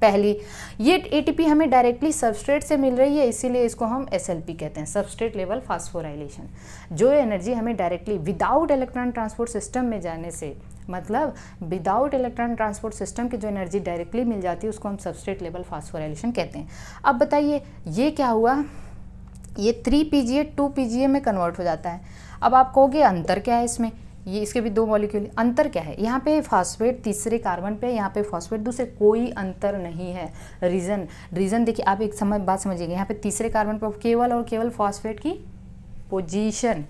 पहली ये ATP हमें डायरेक्टली सबस्ट्रेट से मिल रही है, इसीलिए इसको हम SLP कहते हैं, सबस्ट्रेट लेवल फास्फोराइलेशन। जो एनर्जी हमें directly without electron transport system में जाने से, मतलब विदाउट इलेक्ट्रॉन ट्रांसपोर्ट सिस्टम की जो एनर्जी डायरेक्टली मिल जाती है उसको हम सबस्ट्रेट लेवल फास्फोराइलेशन कहते हैं। अब बताइए ये क्या हुआ, ये 3 PGA 2 PGA में कन्वर्ट हो जाता है। अब आप कहोगे अंतर क्या है इसमें, ये इसके भी 2 मॉलिक्यूल, अंतर क्या है, यहाँ पे फास्फेट तीसरे कार्बन पे, यहाँ पे फास्फेट दूसरे, कोई अंतर नहीं है। रीज़न देखिए, आप एक बात समझिएगा, यहाँ पे तीसरे कार्बन पे केवल और केवल फास्फेट की पोजीशन,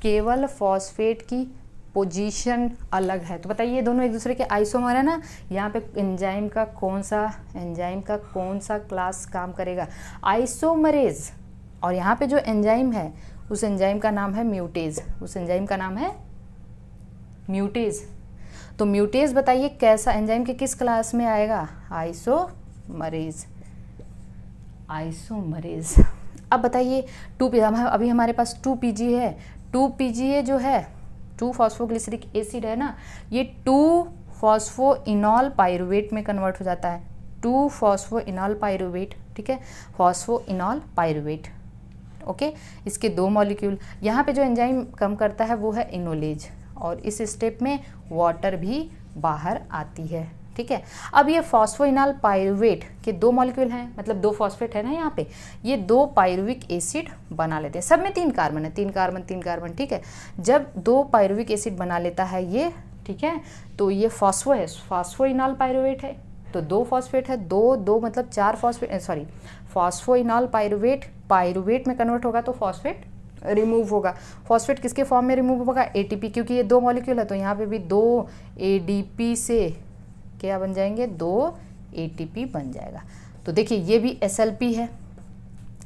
केवल फास्फेट की पोजीशन अलग है। तो बताइए ये दोनों एक दूसरे के आइसोमर है ना। यहाँ पे एंजाइम का कौन सा क्लास काम करेगा, आइसोमरेज। और यहाँ पे जो एंजाइम है उस एंजाइम का नाम है म्यूटेज, उस एंजाइम का नाम है म्यूटेज। तो म्यूटेज बताइए कैसा एंजाइम के किस क्लास में आएगा, आइसोमरेज। अब बताइए 2 अभी हमारे पास 2 PGA है, 2 PGA जो है 2 फॉस्फोग्लिसरिक एसिड है ना, ये 2 फॉस्फोइनॉल पाइरुवेट में कन्वर्ट हो जाता है, 2 फॉस्फोइनॉल पाइरुवेट, ठीक है, फॉस्फोइनॉल पाइरुवेट। ओके, इसके 2 मॉलिक्यूल। यहाँ पे जो एंजाइम कम करता है वो है इनोलेज, और इस स्टेप में वाटर भी बाहर आती है, ठीक है। अब ये फॉस्फोइनॉल पाइरुवेट के 2 मॉलिक्यूल हैं, मतलब 2 फॉस्फेट है ना यहाँ पे, ये 2 पाइरुविक एसिड बना लेते हैं। सब में 3 कार्बन है, 3 कार्बन, ठीक है। जब 2 पाइरुविक एसिड बना लेता है ये, ठीक है, तो ये फॉस्फो है, फॉस्फोइनॉल पाइरुवेट है, तो 2 फॉस्फेट है, 2 मतलब 4 फॉस्फेट, सॉरी फॉस्फोइनॉल पाइरुवेट में कन्वर्ट होगा तो फॉस्फेट रिमूव होगा। फॉस्फेट किसके फॉर्म में रिमूव होगा, ATP, क्योंकि ये 2 मॉलिक्यूल है तो यहाँ पे भी 2 ADP से क्या बन जाएंगे, 2 ATP बन जाएगा। तो देखिए ये भी SLP है,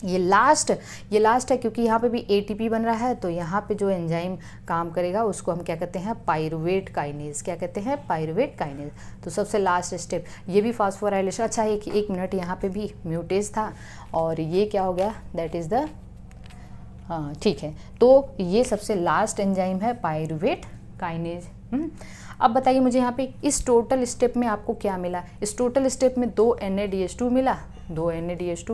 ये लास्ट है क्योंकि यहाँ पे भी ATP बन रहा है, तो यहाँ पे जो एंजाइम काम करेगा उसको हम क्या कहते हैं, पाइरुवेट काइनेज। क्या कहते हैं, पाइरुवेट काइनेज। तो सबसे लास्ट स्टेप ये भी फास्फोराइलेशन। अच्छा है कि 1 मिनट, यहाँ पे भी म्यूटेज था और ये क्या हो गया, दैट इज़ द, हाँ ठीक है, तो ये सबसे लास्ट एंजाइम है पाइरुवेट काइनेज। अब बताइए मुझे यहाँ पे इस टोटल स्टेप में आपको क्या मिला, इस टोटल स्टेप में 2 NADH2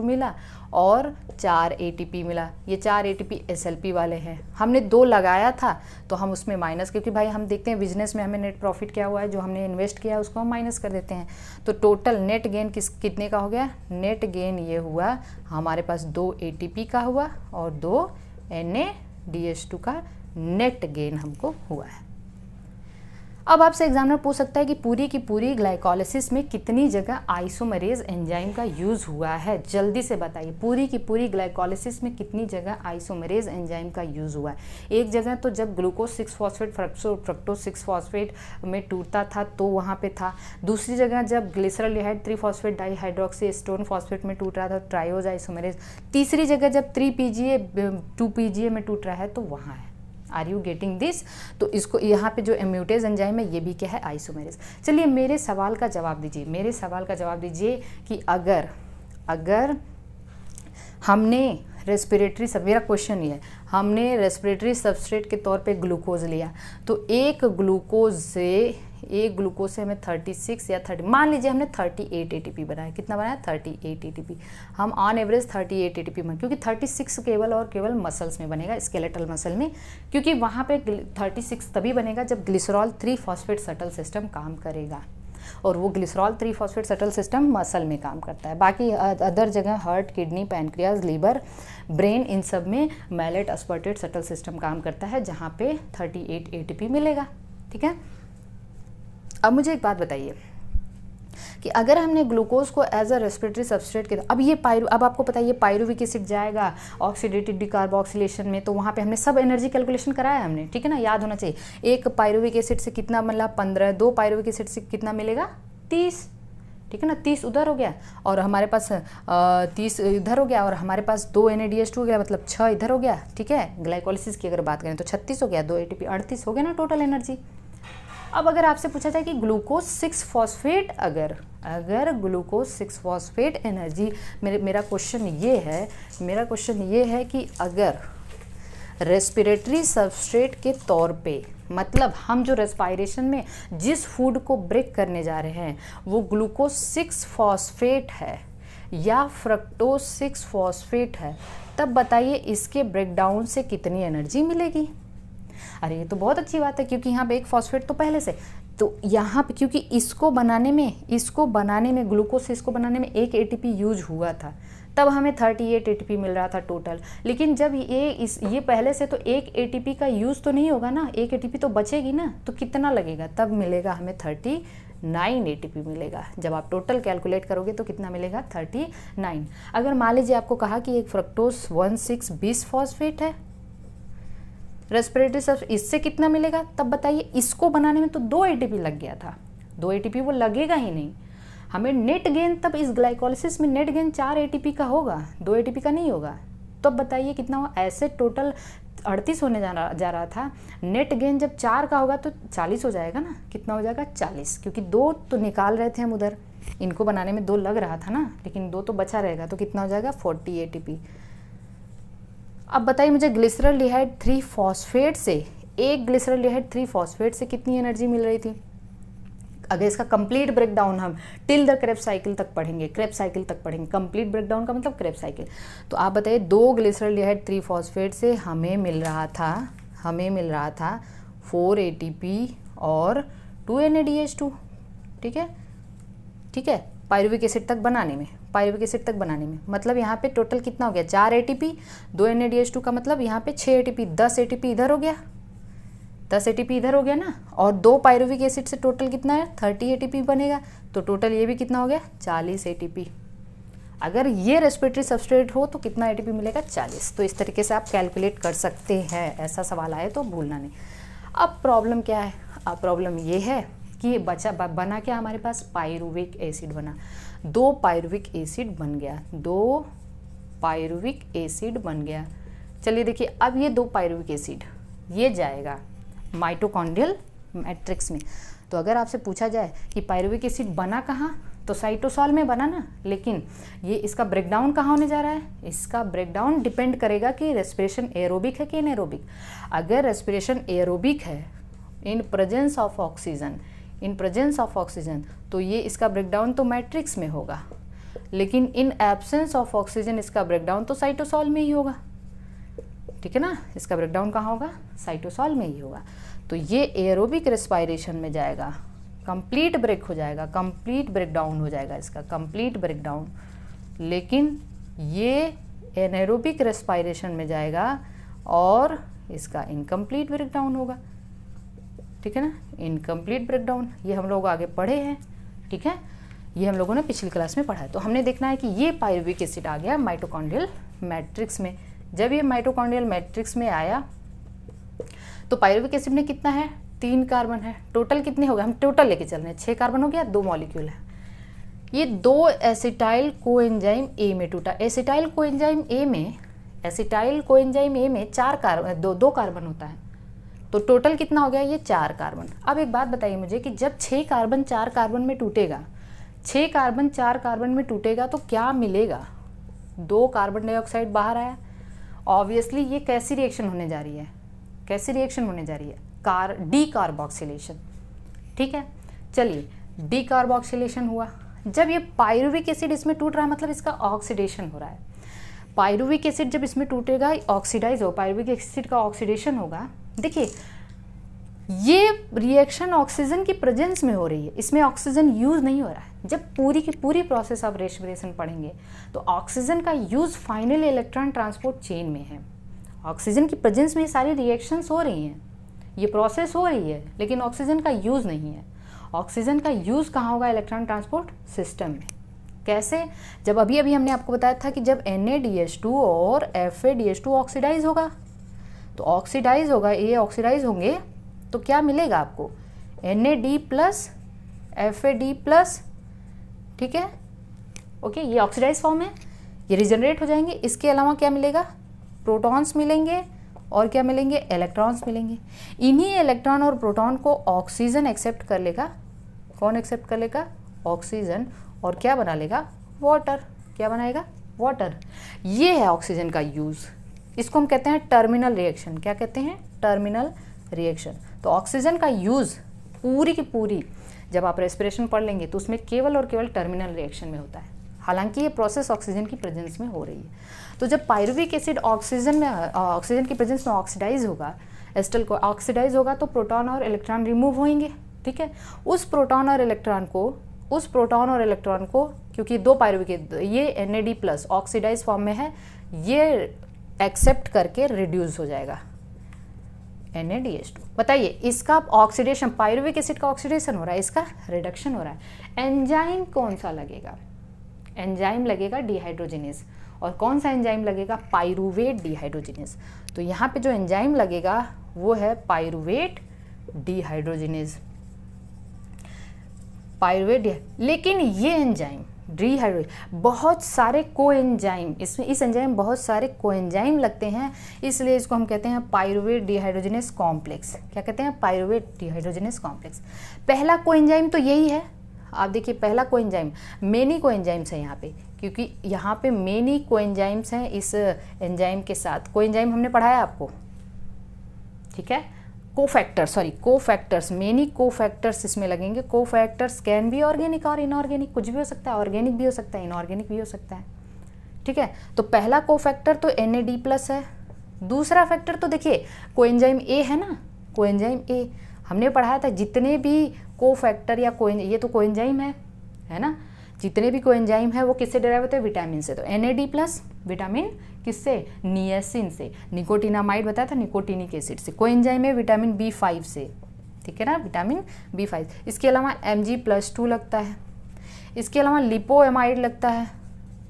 मिला और 4 ATP मिला। ये 4 ATP SLP वाले हैं। हमने 2 लगाया था तो हम उसमें माइनस, क्योंकि भाई हम देखते हैं बिजनेस में हमें नेट प्रॉफिट क्या हुआ है, जो हमने इन्वेस्ट किया है उसको हम माइनस कर देते हैं। तो टोटल नेट गेन कितने का हो गया, नेट गेन ये हुआ हमारे पास 2 ATP का हुआ और 2 NADH2 का नेट गेन हमको हुआ है। अब आपसे एग्जामिनर पूछ सकता है कि पूरी की पूरी ग्लाइकोलिसिस में कितनी जगह आइसोमरेज एंजाइम का यूज़ हुआ है, जल्दी से बताइए। पूरी की पूरी ग्लाइकोलिसिस में कितनी जगह आइसोमरेज एंजाइम का यूज़ हुआ है। एक जगह तो जब ग्लूकोज 6 फॉस्फेट फ्रक्टोज 6 फॉस्फेट में टूटता था तो वहाँ पे था। दूसरी जगह जब glyceraldehyde 3 phosphate dihydroxy Aston phosphate में टूट रहा था, ट्रायोज आइसोमरेज। तीसरी जगह जब 3 PGA 2 PGA में टूट रहा है तो वहाँ है। Are you getting this? तो इसको यहाँ पे जो म्यूटेज एंजाइम है ये भी क्या है, आइसोमेरेज। चलिए मेरे सवाल का जवाब दीजिए, कि अगर हमने रेस्पिरेटरी सब, मेरा क्वेश्चन ये है, हमने रेस्पिरेटरी सबस्ट्रेट के तौर पे ग्लूकोज लिया तो एक ग्लूकोज से हमें 36 या 30, मान लीजिए हमने 38 ATP बनाया। कितना बनाया, 38 ATP। हम ऑन एवरेज 38 ATP बना, क्योंकि 36 केवल और केवल मसल्स में बनेगा, स्केलेटल मसल में, क्योंकि वहाँ पे 36 तभी बनेगा जब ग्लिसरॉल 3 फॉस्फेट सटल सिस्टम काम करेगा, और वो glycerol 3 phosphate shuttle system muscle में काम करता है। बाकी अदर जगह heart, kidney, pancreas, liver, brain, इन सब में मैलेट अस्पर्टेट सटल सिस्टम काम करता है, जहाँ पे 38 ATP मिलेगा। ठीक है, अब मुझे एक बात बताइए कि अगर हमने ग्लूकोज को एज अ रेस्पिरेटरी सबस्ट्रेट के, अब आपको पता है ये पाइरुविक एसिड जाएगा ऑक्सीडेटिव डिकार्बोक्सिलेशन में, तो वहाँ पे हमने सब एनर्जी कैलकुलेशन कराया हमने, ठीक है ना, याद होना चाहिए। एक पाइरुविक एसिड से कितना मिला, 15, 2 पाइरुविक एसिड से कितना मिलेगा, 30, ठीक है ना, 30 उधर हो गया और हमारे पास 30 इधर हो गया, और हमारे पास 2 NADH2 हो गया, मतलब 6 इधर हो गया। ठीक है, ग्लाइकोलिसिस की अगर बात करें तो 36 हो गया, 2 ATP 38 हो गया ना टोटल एनर्जी। अब अगर आपसे पूछा जाए कि ग्लूकोज 6 फॉस्फेट, अगर ग्लूकोज 6 फॉस्फेट एनर्जी, मेरा क्वेश्चन ये है कि रेस्पिरेटरी सबस्ट्रेट के तौर पे, मतलब हम जो रेस्पिरेशन में जिस फूड को ब्रेक करने जा रहे हैं वो ग्लूकोज 6 फॉस्फेट है या फ्रक्टोज 6 फॉस्फेट है, तब बताइए इसके ब्रेकडाउन से कितनी एनर्जी मिलेगी। अरे ये तो बहुत अच्छी बात है, क्योंकि यहाँ पे एक फॉस्फेट तो पहले से, तो यहाँ पे क्योंकि इसको बनाने में ग्लूकोज से इसको बनाने में 1 ATP यूज हुआ था, तब हमें 38 ATP मिल रहा था टोटल। लेकिन जब ये पहले से तो 1 ATP का यूज़ तो नहीं होगा ना, 1 ATP तो बचेगी ना, तो कितना लगेगा, तब मिलेगा हमें 39 ATP मिलेगा। जब आप टोटल कैलकुलेट करोगे तो कितना मिलेगा, 39। अगर मान लीजिए आपको कहा कि एक फ्रक्टोज 1,6 बिस फॉस्फेट है, रेस्पिरेटरी सब इससे कितना मिलेगा, तब बताइए। इसको बनाने में तो 2 ATP लग गया था, 2 ATP वो लगेगा ही नहीं, हमें नेट गेन तब इस ग्लाइकोलिसिस में नेट गेन 4 ATP का होगा, 2 ATP का नहीं होगा। तो बताइए कितना हुआ, ऐसे टोटल 38 होने जा रहा था, नेट गेन जब 4 का होगा तो 40 हो जाएगा ना, कितना हो जाएगा 40, क्योंकि 2 तो निकाल रहे थे हम उधर, इनको बनाने में 2 लग रहा था ना, लेकिन 2 तो बचा रहेगा, तो कितना हो जाएगा 40 ATP। अब बताइए मुझे ग्लिसरॉल्डिहाइड 3 फॉस्फेट से, एक ग्लिसरॉल्डिहाइड 3 फॉस्फेट से कितनी एनर्जी मिल रही थी। अगर इसका कंप्लीट ब्रेकडाउन हम टिल द क्रेब्स साइकिल तक पढ़ेंगे, क्रेब्स साइकिल तक पढ़ेंगे, कंप्लीट ब्रेकडाउन का मतलब क्रेब्स साइकिल। तो आप बताइए 2 ग्लिसरॉल्डिहाइड 3 फॉस्फेट से हमें मिल रहा था 4 ATP और 2 NADH2, ठीक है, पायरुविक एसिड तक बनाने में, मतलब यहाँ पे टोटल कितना हो गया, 4 ATP, 2 NADH2 का मतलब यहाँ पे 6 ATP, 10 ATP इधर हो गया, 10 ATP इधर हो गया ना, और 2 पायरुविक एसिड से टोटल कितना है, 30 ATP बनेगा, तो टोटल ये भी कितना हो गया, 40 ATP। अगर ये रेस्पिरेटरी सबस्ट्रेट हो तो कितना ATP मिलेगा, 40। तो इस तरीके से आप कैलकुलेट कर सकते हैं, ऐसा सवाल आए तो भूलना नहीं। अब प्रॉब्लम क्या है, अब प्रॉब्लम ये है कि बना क्या हमारे पास, पायरुविक एसिड बना, 2 पायरुविक एसिड बन गया। चलिए देखिए, अब ये 2 पायरुविक एसिड ये जाएगा माइटोकॉन्ड्रियल मैट्रिक्स में। तो अगर आपसे पूछा जाए कि पायरुविक एसिड बना कहाँ, तो साइटोसॉल में बना ना, लेकिन ये इसका ब्रेकडाउन कहाँ होने जा रहा है, इसका ब्रेकडाउन डिपेंड करेगा कि रेस्पिरेशन एरोबिक है कि एनारोबिक। अगर रेस्पिरेशन एरोबिक है इन प्रेजेंस ऑफ ऑक्सीजन, तो ये इसका ब्रेकडाउन तो मैट्रिक्स में होगा, लेकिन इन एब्सेंस ऑफ ऑक्सीजन इसका ब्रेकडाउन तो साइटोसॉल में ही होगा, ठीक है ना, इसका ब्रेकडाउन कहाँ होगा, साइटोसॉल में ही होगा। तो ये एरोबिक रेस्पिरेशन में जाएगा, कंप्लीट ब्रेक हो जाएगा, कंप्लीट ब्रेकडाउन हो जाएगा इसका, कंप्लीट ब्रेकडाउन। लेकिन ये एनारोबिक रेस्पिरेशन में जाएगा और इसका इनकम्प्लीट ब्रेकडाउन होगा, ठीक है ना, इनकम्प्लीट ब्रेकडाउन। ये हम लोग आगे पढ़े हैं, ठीक है, ये हम लोगों ने पिछली क्लास में पढ़ा है। तो हमने देखना है कि ये पायरुविक एसिड आ गया माइटोकॉन्ड्रियल मैट्रिक्स में। जब ये माइटोकॉन्ड्रियल मैट्रिक्स में आया तो पायरुविक एसिड में कितना है, 3 कार्बन है, टोटल कितने हो गए, हम टोटल लेके चल रहे हैं, 6 कार्बन हो गया, 2 मॉलिक्यूल है। ये 2 एसिटाइल कोएंजाइम ए में टूटा, एसिटाइल कोएंजाइम ए में 4 कार्बन, 2 कार्बन होता है, तो टोटल कितना हो गया, ये 4 कार्बन। अब एक बात बताइए मुझे कि जब 6 कार्बन 4 कार्बन में टूटेगा, 6 कार्बन 4 कार्बन में टूटेगा तो क्या मिलेगा, 2 कार्बन डाइऑक्साइड बाहर आया। ऑब्वियसली ये कैसी रिएक्शन होने जा रही है, डी कार्बोक्सिलेशन, ठीक है। चलिए डी कार्बोक्सिलेशन हुआ, जब ये पायरुविक एसिड इसमें टूट रहा है मतलब इसका ऑक्सीडेशन हो रहा है। पायरुविक एसिड जब इसमें टूटेगा ऑक्सीडाइज हो, पायरुविक एसिड का ऑक्सीडेशन होगा। देखिए ये रिएक्शन ऑक्सीजन की प्रेजेंस में हो रही है, इसमें ऑक्सीजन यूज नहीं हो रहा है। जब पूरी की पूरी प्रोसेस ऑफ रेस्पिरेशन पढ़ेंगे तो ऑक्सीजन का use final electron transport chain में है, ऑक्सीजन की प्रेजेंस में ये सारी रिएक्शंस हो रही हैं, ये प्रोसेस हो रही है, लेकिन ऑक्सीजन का यूज़ नहीं है। ऑक्सीजन का यूज़ कहाँ होगा, इलेक्ट्रॉन ट्रांसपोर्ट सिस्टम में। कैसे, जब अभी हमने आपको बताया था कि जब NaDH2 और FADH2 ऑक्सीडाइज होगा, तो ऑक्सीडाइज होगा, ये ऑक्सीडाइज होंगे तो क्या मिलेगा आपको, NAD प्लस FAD प्लस, ठीक है, ओके, ये ऑक्सीडाइज फॉर्म है, ये रिजनरेट हो जाएंगे। इसके अलावा क्या मिलेगा, प्रोटॉन्स मिलेंगे और क्या मिलेंगे, इलेक्ट्रॉन्स मिलेंगे। इन्हीं इलेक्ट्रॉन और प्रोटॉन को ऑक्सीजन एक्सेप्ट कर लेगा, कौन एक्सेप्ट कर लेगा, ऑक्सीजन, और क्या बना लेगा, वाटर, क्या बनाएगा, वाटर। ये है ऑक्सीजन का यूज़, इसको हम कहते हैं टर्मिनल रिएक्शन। क्या कहते हैं? Terminal reaction. तो ऑक्सीजन का यूज़ पूरी की पूरी जब आप रेस्पिरेशन पढ़ लेंगे तो उसमें केवल और केवल टर्मिनल रिएक्शन में होता है, हालांकि ये प्रोसेस ऑक्सीजन की प्रेजेंस में हो रही है। तो जब पायरुविक एसिड ऑक्सीजन की प्रेजेंस में ऑक्सीडाइज होगा, एस्टल को ऑक्सीडाइज होगा तो प्रोटॉन और इलेक्ट्रॉन रिमूव होंगे, ठीक है। उस प्रोटॉन और इलेक्ट्रॉन को क्योंकि दो पायरुविक, ये NAD+ ऑक्सीडाइज फॉर्म में है, ये एक्सेप्ट करके रिड्यूस हो जाएगा NADH2। बताइए इसका ऑक्सीडेशन, पायरुविक एसिड का ऑक्सीडेशन हो रहा है, इसका रिडक्शन हो रहा है। एंजाइम कौन सा लगेगा? एंजाइम लगेगा डिहाइड्रोजिनेज। और कौन सा एंजाइम लगेगा? Pyruvate dehydrogenase. तो यहाँ पे जो एंजाइम लगेगा वो है पाइरुवेट डिहाइड्रोजिनेज। लेकिन ये एंजाइम बहुत सारे कोएंजाइम, इसमें इस एंजाइम बहुत सारे कोएंजाइम लगते हैं, इसलिए इसको हम कहते हैं पाइरुवेट डिहाइड्रोजिनेज कॉम्प्लेक्स। क्या कहते हैं? Pyruvate dehydrogenase complex. पहला कोएंजाइम तो यही है, आप देखिए पहला कोएंजाइम, मेनी कोएंजाइम्स है यहाँ पे, क्योंकि यहाँ पे मेनी कोएंजाइम्स हैं इस एंजाइम के साथ। कोएंजाइम हमने पढ़ाया आपको, ठीक है। कोफैक्टर्स, मेनी कोफैक्टर्स इसमें लगेंगे। कोफैक्टर्स कैन भी ऑर्गेनिक और इनऑर्गेनिक, कुछ भी हो सकता है, ऑर्गेनिक भी हो सकता है, इनऑर्गेनिक भी हो सकता है, ठीक है। तो पहला कोफैक्टर तो NAD+ है। दूसरा फैक्टर तो देखिए कोएंजाइम A है ना, कोएंजाइम A हमने पढ़ाया था, जितने भी कोफैक्टर या ये तो कोएंजाइम है ना, जितने भी कोएंजाइम है वो किससे डिराइव होते हैं? विटामिन से। तो NAD+ विटामिन किससे? नियासिन से। निकोटिनामाइड बताया था, निकोटिनिक एसिड से। कोएंजाइम है विटामिन B5 से, ठीक है ना, विटामिन B5। इसके अलावा Mg+2 लगता है, इसके अलावा लिपोएमाइड लगता है,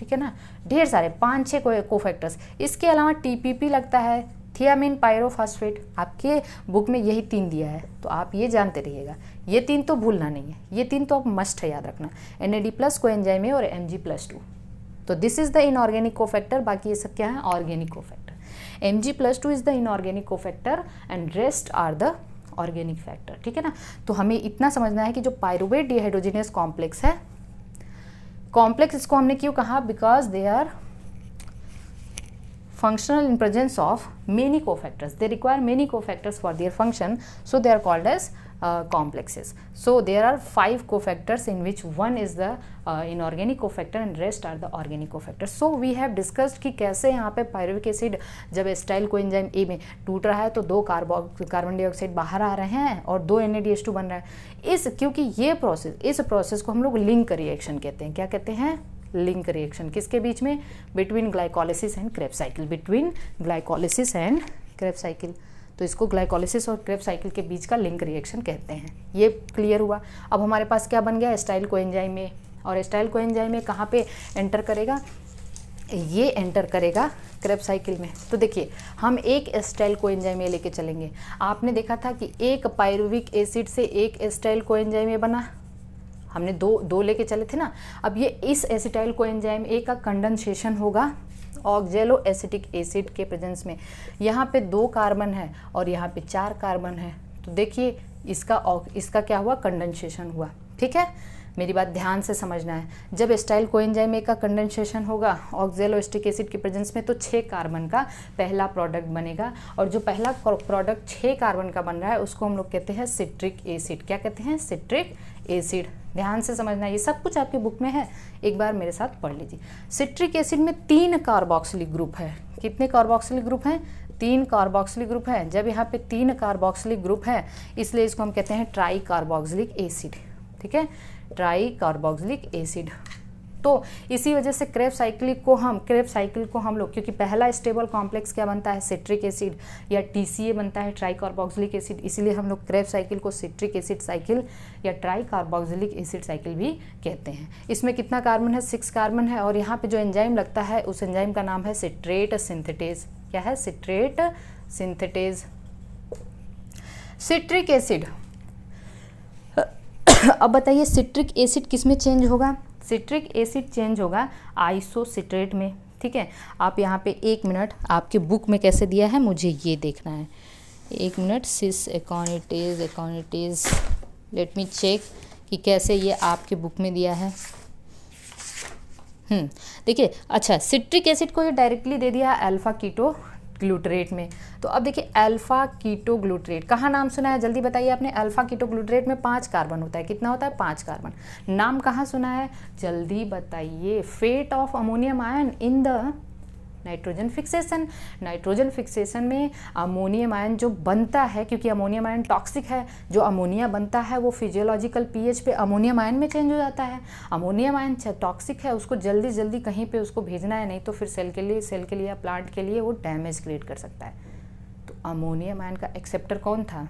ठीक है ना, ढेर सारे 5-6 कोफैक्टर्स। इसके अलावा TPP लगता है, थियामिन पायरोफॉस्फेट। आपके बुक में यही 3 दिया है, तो आप ये जानते रहिएगा, ये 3 तो भूलना नहीं है, ये 3 तो आप मस्ट है याद रखना, NAD+, कोएंजाइम A और Mg+2। तो this is the inorganic cofactor, बाकी ये सब क्या है? Organic cofactor. Mg+2 is the inorganic cofactor and rest are the organic factor, ठीक है ना। तो हमें इतना समझना है कि जो पाइरुवेट डिहाइड्रोजिनेज कॉम्प्लेक्स है, कॉम्प्लेक्स इसको हमने क्यों कहा? Because they are functional in presence of many cofactors. They require many cofactors for their function, so they are called as complexes. So there are 5 cofactors in which one is the inorganic cofactor and rest are the organic cofactors. So we have discussed कि कैसे यहाँ पे pyruvic acid जब acetyl coenzyme A में टूट रहा है तो 2 कार्बन डाइऑक्साइड बाहर आ रहे हैं और 2 NADH2 बन रहा है। क्योंकि इस प्रोसेस को हम लोग लिंक रिएक्शन कहते हैं। क्या कहते हैं? Link reaction. किसके बीच में? Between glycolysis and Krebs cycle, between glycolysis and Krebs cycle. तो इसको ग्लाइकोलिसिस और क्रेब्स साइकिल के बीच का लिंक रिएक्शन कहते हैं। ये क्लियर हुआ। अब हमारे पास क्या बन गया? एस्टाइल कोएंजाइम में। और एस्टाइल कोएंजाइम में कहाँ पे एंटर करेगा? ये एंटर करेगा क्रेब्स साइकिल में। तो देखिए हम एक एस्टाइल कोएंजाइम ए लेके चलेंगे। आपने देखा था कि एक पायरुविक एसिड से एक एस्टाइल कोएंजाइम ए बना, हमने दो लेके चले थे ना। अब ये इस एसिटाइल कोएंजाइम ए का कंडेंसेशन होगा ऑक्जेलो एसिटिक एसिड के प्रेजेंस में। यहाँ पे 2 कार्बन है और यहाँ पे 4 कार्बन है। तो देखिए इसका क्या हुआ? कंडेंसेशन हुआ, ठीक है। मेरी बात ध्यान से समझना है। जब एस्टाइल कोएंजाइम ए का कंडेंसेशन होगा ऑक्जेलो एसिटिक एसिड के प्रेजेंस में तो 6 कार्बन का पहला प्रोडक्ट बनेगा, और जो पहला प्रोडक्ट 6 कार्बन का बन रहा है उसको हम लोग कहते हैं सिट्रिक एसिड। क्या कहते हैं? Citric acid. ध्यान से समझना, ये सब कुछ आपकी बुक में है, एक बार मेरे साथ पढ़ लीजिए। सिट्रिक एसिड में 3 कार्बोक्सिलिक ग्रुप है। कितने कार्बोक्सिलिक ग्रुप हैं? 3 कार्बोक्सिलिक ग्रुप है। जब यहाँ पे 3 कार्बोक्सिलिक ग्रुप है इसलिए इसको हम कहते हैं ट्राई कार्बोक्सिलिक एसिड, ठीक है, ट्राई कार्बोक्सिलिक एसिड। तो इसी वजह से क्रेब्स साइकिल को हम लोग, क्योंकि पहला स्टेबल कॉम्प्लेक्स क्या बनता है? सिट्रिक एसिड या TCA बनता है, ट्राई कार्बोक्सिलिक एसिड, इसीलिए हम लोग क्रेब्स साइकिल को सिट्रिक एसिड साइकिल या ट्राई कार्बोक्सिलिक एसिड साइकिल भी कहते हैं। इसमें कितना कार्बन है? 6 कार्बन है। और यहाँ पे जो एंजाइम लगता है उस एंजाइम का नाम है सिट्रेट सिंथेटेज। क्या है? Citrate synthetase. Citric acid. अब बताइए सिट्रिक एसिड किस में चेंज होगा? सिट्रिक एसिड चेंज होगा आइसोसिट्रेट में, ठीक है। आप यहाँ पे 1 मिनट, आपके बुक में कैसे दिया है मुझे ये देखना है। 1 मिनट, सिस एकोनिटेज, लेट मी चेक कि कैसे ये आपके बुक में दिया है। देखिए, अच्छा सिट्रिक एसिड को ये डायरेक्टली दे दिया अल्फा कीटो ग्लूटरेट में। तो अब देखिए अल्फा कीटो ग्लूटरेट, कहाँ नाम सुना है जल्दी बताइए आपने? अल्फा कीटो ग्लूटरेट में 5 कार्बन होता है। कितना होता है? 5 कार्बन। नाम कहाँ सुना है जल्दी बताइए? Fate of ammonium ion in the nitrogen fixation. Nitrogen fixation में अमोनियम आयन जो बनता है, क्योंकि अमोनियम आयन टॉक्सिक है, जो अमोनिया बनता है वो फिजियोलॉजिकल पीएच पे अमोनियम आयन में चेंज हो जाता है। अमोनियम आयन टॉक्सिक है, उसको जल्दी जल्दी कहीं पे उसको भेजना है, नहीं तो फिर सेल के लिए या प्लांट के लिए वो डैमेज क्रिएट कर सकता है। तो अमोनियम आयन का एक्सेप्टर कौन था?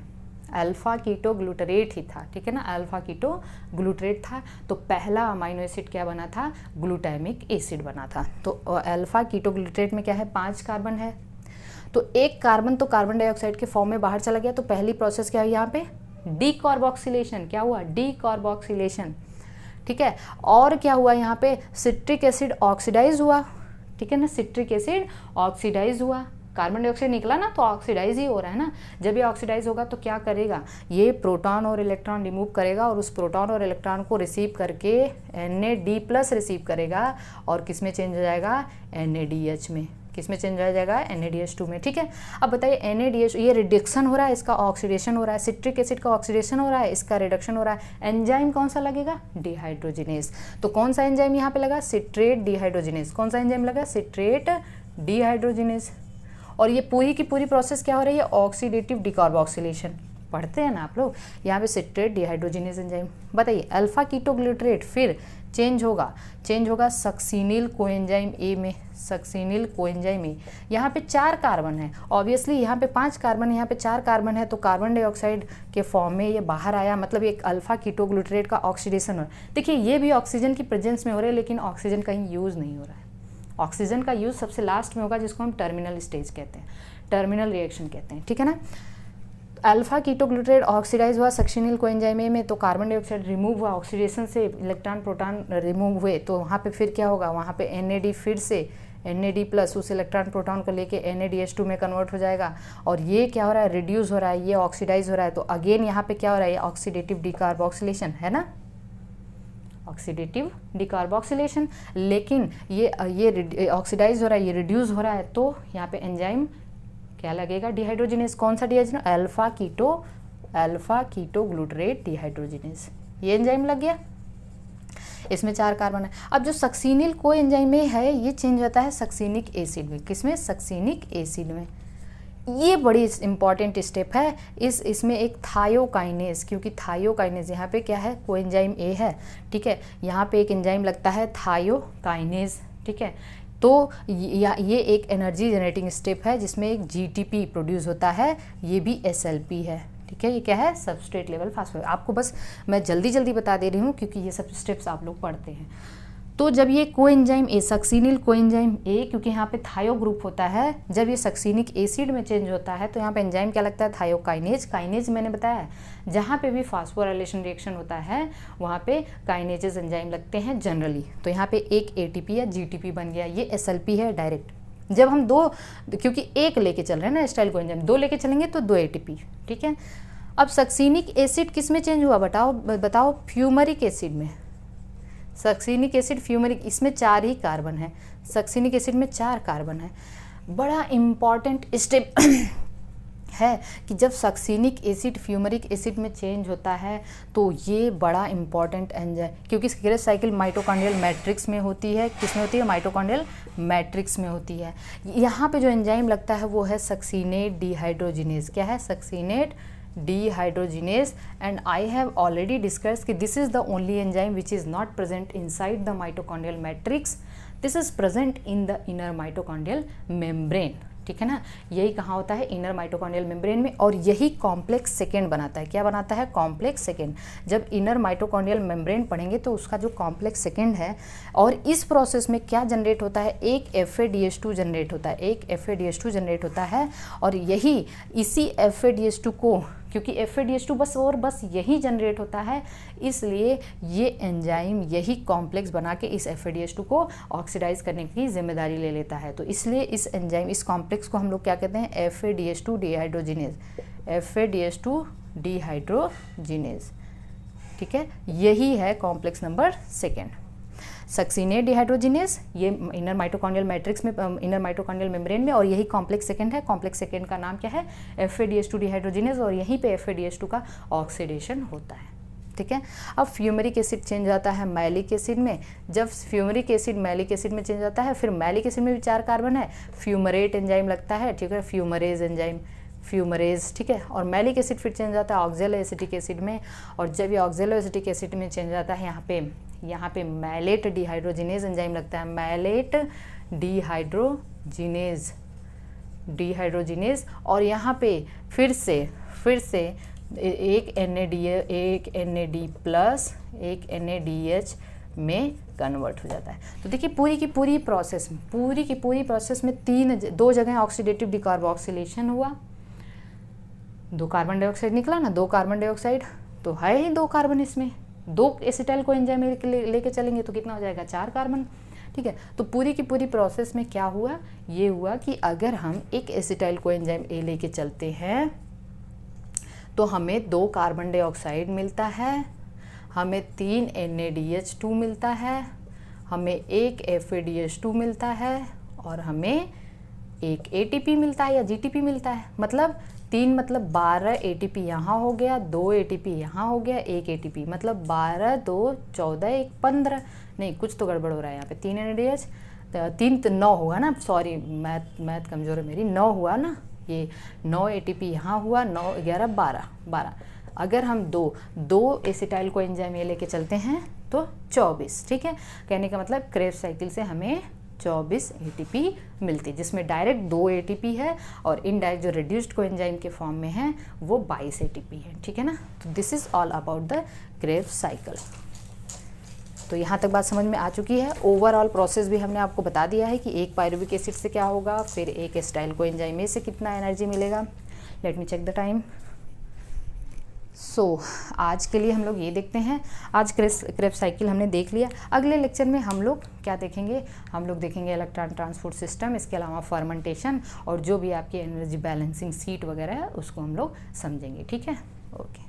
अल्फा कीटो ग्लूटरेट ही था, ठीक है ना, अल्फा कीटो ग्लूटरेट था। तो पहला अमाइनो एसिड क्या बना था? ग्लूटामिक एसिड बना था। तो अल्फा कीटो ग्लूटरेट में क्या है? 5 कार्बन है। तो एक कार्बन तो कार्बन डाइऑक्साइड के फॉर्म में बाहर चला गया, तो पहली प्रोसेस क्या है यहाँ पे? डीकार्बोक्सिलेशन। क्या हुआ? डीकार्बोक्सिलेशन, ठीक है। और क्या हुआ यहाँ पे? सिट्रिक एसिड ऑक्सीडाइज हुआ, ठीक है ना, सिट्रिक एसिड ऑक्सीडाइज हुआ। कार्बन डाइऑक्साइड निकला ना, तो ऑक्सीडाइज ही हो रहा है ना। जब ये ऑक्सीडाइज होगा तो क्या करेगा? ये प्रोटॉन और इलेक्ट्रॉन रिमूव करेगा और उस प्रोटॉन और इलेक्ट्रॉन को रिसीव करके Na+ रिसीव करेगा और किस में चेंज हो जाएगा? NADH में। किस में चेंज हो जाएगा? NADH2 में, ठीक है। अब बताइए NADH, ये रिडक्शन हो रहा है, इसका ऑक्सीडेशन हो रहा है, सिट्रिक एसिड का ऑक्सीडेशन हो रहा है, इसका रिडक्शन हो रहा है। एंजाइम कौन सा लगेगा? डिहाइड्रोजिनेज। तो कौन सा एंजाइम यहाँ पे लगा? Citrate dehydrogenase. कौन सा एंजाइम लगा? Citrate dehydrogenase. और ये पूरी की पूरी प्रोसेस क्या हो रही है? Oxidative decarboxylation. पढ़ते हैं ना आप लोग, यहाँ पे सिट्रेट डिहाइड्रोजिनेज एंजाइम। बताइए अल्फा कीटो ग्लूटरेट फिर चेंज होगा सक्सिनिल कोएंजाइम ए में। सक्सिनिल कोएंजाइम ए, यहाँ पे 4 कार्बन है, ऑब्वियसली यहाँ पे 5 कार्बन है, यहाँ पे 4 कार्बन है, तो कार्बन डाइऑक्साइड के फॉर्म में ये बाहर आया, मतलब एक अल्फा कीटो ग्लूटरेट का ऑक्सीडेशन हो। देखिए ये भी ऑक्सीजन की प्रेजेंस में हो रहा है, लेकिन ऑक्सीजन कहीं यूज़ नहीं हो रहा है। ऑक्सीजन का यूज़ सबसे लास्ट में होगा, जिसको हम टर्मिनल स्टेज कहते हैं, टर्मिनल रिएक्शन कहते हैं, ठीक है ना। अल्फा कीटो ग्लूटरेट ऑक्सीडाइज हुआ सक्सिनिल कोएंजाइम ए में, तो कार्बन डाइऑक्साइड रिमूव हुआ, ऑक्सीडेशन से इलेक्ट्रॉन प्रोटॉन रिमूव हुए, तो वहाँ पे फिर क्या होगा? वहाँ पे NAD फिर से NAD+ उस इलेक्ट्रॉन प्रोटॉन को लेके NADH2 में कन्वर्ट हो जाएगा, और ये क्या हो रहा है? रिड्यूस हो रहा है, ये ऑक्सीडाइज हो रहा है। तो अगेन यहाँ पे क्या हो रहा है? ऑक्सीडेटिव डिकार्बोक्सिलेशन है ना, ऑक्सीडेटिव डिकार्बोक्सिलेशन। लेकिन ये ऑक्सीडाइज हो रहा है, ये रिड्यूस हो रहा है, तो यहाँ पे एंजाइम क्या लगेगा? डिहाइड्रोजिनेज। कौन सा dehydrogenase? Alpha keto glutarate dehydrogenase, ये एंजाइम लग गया। इसमें 4 कार्बन है। अब जो सक्सिनिल को एंजाइम में है, ये चेंज होता है सक्सिनिक एसिड में। किसमें? सक्सिनिक एसिड में। ये बड़ी इंपॉर्टेंट स्टेप है। इसमें एक थायोकाइनेज, क्योंकि थायोकाइनेज यहाँ पे क्या है? कोएंजाइम ए है, ठीक है। यहाँ पे एक एंजाइम लगता है थायोकाइनेज, ठीक है। तो ये एक एनर्जी जनरेटिंग स्टेप है, जिसमें एक GTP प्रोड्यूस होता है, ये भी SLP है, ठीक है। ये क्या है? Substrate level phosphorylate. आपको बस मैं जल्दी जल्दी बता दे रही हूँ, क्योंकि ये सब स्टेप्स आप लोग पढ़ते हैं। तो जब ये coenzyme A, succinyl coenzyme A, क्योंकि यहाँ पे थायो ग्रुप होता है, जब ये सक्सिनिक एसिड में चेंज होता है, तो यहाँ पे एंजाइम क्या लगता है? थायोकाइनेज। काइनेज मैंने बताया, जहाँ पे भी फास्फोराइलेशन रिएक्शन होता है वहाँ पे काइनेजेस एंजाइम लगते हैं जनरली। तो यहाँ पे एक ATP या GTP बन गया, ये SLP है डायरेक्ट। जब हम दो, क्योंकि एक लेके चल रहे हैं ना एस्टाइल कोएंजाइम, 2 लेके चलेंगे तो 2 ATP, ठीक है। अब सक्सिनिक एसिड किस में चेंज हुआ? बताओ फ्यूमरिक एसिड में। सक्सिनिक एसिड, फ्यूमरिक, इसमें 4 ही कार्बन है। सक्सिनिक एसिड में 4 कार्बन है। बड़ा इम्पॉर्टेंट स्टेप है कि जब सक्सिनिक एसिड फ्यूमरिक एसिड में चेंज होता है, तो ये बड़ा इंपॉर्टेंट एंजाइम, क्योंकि क्रेस साइकिल माइटोकॉन्ड्रियल मैट्रिक्स में होती है। किस में होती है? माइटोकॉन्ड्रियल मैट्रिक्स में होती है। यहाँ पे जो एंजाइम लगता है वो है सक्सिनेट डिहाइड्रोजिनेज। क्या है? Succinate dehydrogenase, and I have already discussed कि this is the only enzyme which is not present inside the mitochondrial matrix. This is present in the inner mitochondrial membrane, ठीक है ना। यही कहाँ होता है? इनर माइटोकॉन्ड्रियल मेम्ब्रेन में, और यही कॉम्प्लेक्स सेकेंड बनाता है। क्या बनाता है? Complex second. जब इनर माइटोकॉन्ड्रियल मेम्ब्रेन पढ़ेंगे तो उसका जो कॉम्प्लेक्स सेकेंड है, और इस प्रोसेस में क्या जनरेट होता है? एक FADH2 जनरेट होता है, एक FADH2 जनरेट होता है, और यही इसी FADH2 को, क्योंकि FADH2 बस यही जनरेट होता है, इसलिए ये एंजाइम यही कॉम्प्लेक्स बना के इस FADH2 को ऑक्सीडाइज करने की जिम्मेदारी ले लेता है। तो इसलिए इस एंजाइम, इस कॉम्प्लेक्स को हम लोग क्या कहते हैं? FADH2 डिहाइड्रोजिनेज, FADH2 डिहाइड्रोजिनेज, ठीक है। यही है कॉम्प्लेक्स नंबर 2। सक्सीनेट डिहाइड्रोजिनेज, ये इनर माइटोकॉन्ड्रियल मैट्रिक्स में, इनर माइटोकॉन्ड्रियल मेम्ब्रेन में, और यही कॉम्प्लेक्स सेकेंड है। कॉम्प्लेक्स सेकेंड का नाम क्या है? FADH2 डिहाइड्रोजिनेज, और यहीं पे FADH2 का ऑक्सीडेशन होता है। ठीक है। अब फ्यूमरिक एसिड चेंज आता है मैलिक एसिड में। जब फ्यूमरिक एसिड मैलिक एसिड में चेंज आता है, फिर मैलिक एसिड में भी 4 कार्बन है, फ्यूमरेट एंजाइम लगता है, ठीक है, फ्यूमरेज एंजाइम, फ्यूमरेज, ठीक है। और मैलिक एसिड फिर चेंज आता है ऑक्जेलो एसिटिक एसिड में, और जब ये ऑक्जेलो एसिटिक एसिड में चेंज आता है, यहाँ पे मैलेट डिहाइड्रोजिनेज एंजाइम लगता है, मैलेट डिहाइड्रोजिनेज, और यहाँ पे फिर से एक NAD प्लस एक NADH में कन्वर्ट हो जाता है। तो देखिए पूरी की पूरी प्रोसेस में 2 जगह ऑक्सीडेटिव डिकार्बोक्सिलेशन हुआ, 2 कार्बन डाइऑक्साइड निकला ना, 2 कार्बन डाइऑक्साइड तो है ही 2 कार्बन, इसमें 2 एसिटाइल को एंजाइम लेके चलेंगे तो कितना हो जाएगा? 4 कार्बन। ठीक है। तो पूरी की पूरी प्रोसेस में क्या हुआ? ये हुआ कि अगर हम एक एसिटाइल को एंजाइम A लेके चलते हैं तो हमें 2 कार्बन डाइऑक्साइड मिलता है, हमें 3 NADH2 मिलता है, हमें 1 FADH2 मिलता है, और हमें 1 ATP मिलता है या GTP मिलता है। मतलब 3 मतलब 12 ATP यहाँ हो गया, 2 ATP यहाँ हो गया, 1 ATP, मतलब 12 2 14 1 15, नहीं कुछ तो गड़बड़ हो रहा है यहाँ पे। 3 NADH, 3 तो 9 हुआ ना, सॉरी मैथ कमज़ोर है मेरी, 9 हुआ ना, ये 9 ATP यहाँ हुआ, 9 11 12। अगर हम दो एसिटाइल को एंजाइम ये लेके चलते हैं तो 24। ठीक है। कहने का मतलब क्रेब्स साइकिल से हमें 24 ATP मिलती है, जिसमें डायरेक्ट 2 ATP है और इनडायरेक्ट जो रिड्यूस्ड को एंजाइम के फॉर्म में है वो 22 ATP है। ठीक है ना। तो this is all about the Krebs cycle. तो यहाँ तक बात समझ में आ चुकी है। ओवरऑल प्रोसेस भी हमने आपको बता दिया है कि एक पायरुविक एसिड से क्या होगा, फिर एक एसिटाइल को एंजाइम से कितना एनर्जी मिलेगा। Let me check the time. So आज के लिए हम लोग ये देखते हैं, आज क्रेब्स साइकिल हमने देख लिया। अगले लेक्चर में हम लोग क्या देखेंगे? हम लोग देखेंगे इलेक्ट्रॉन ट्रांसपोर्ट सिस्टम, इसके अलावा फर्मेंटेशन, और जो भी आपकी एनर्जी बैलेंसिंग सीट वगैरह है उसको हम लोग समझेंगे। ठीक है। ओके।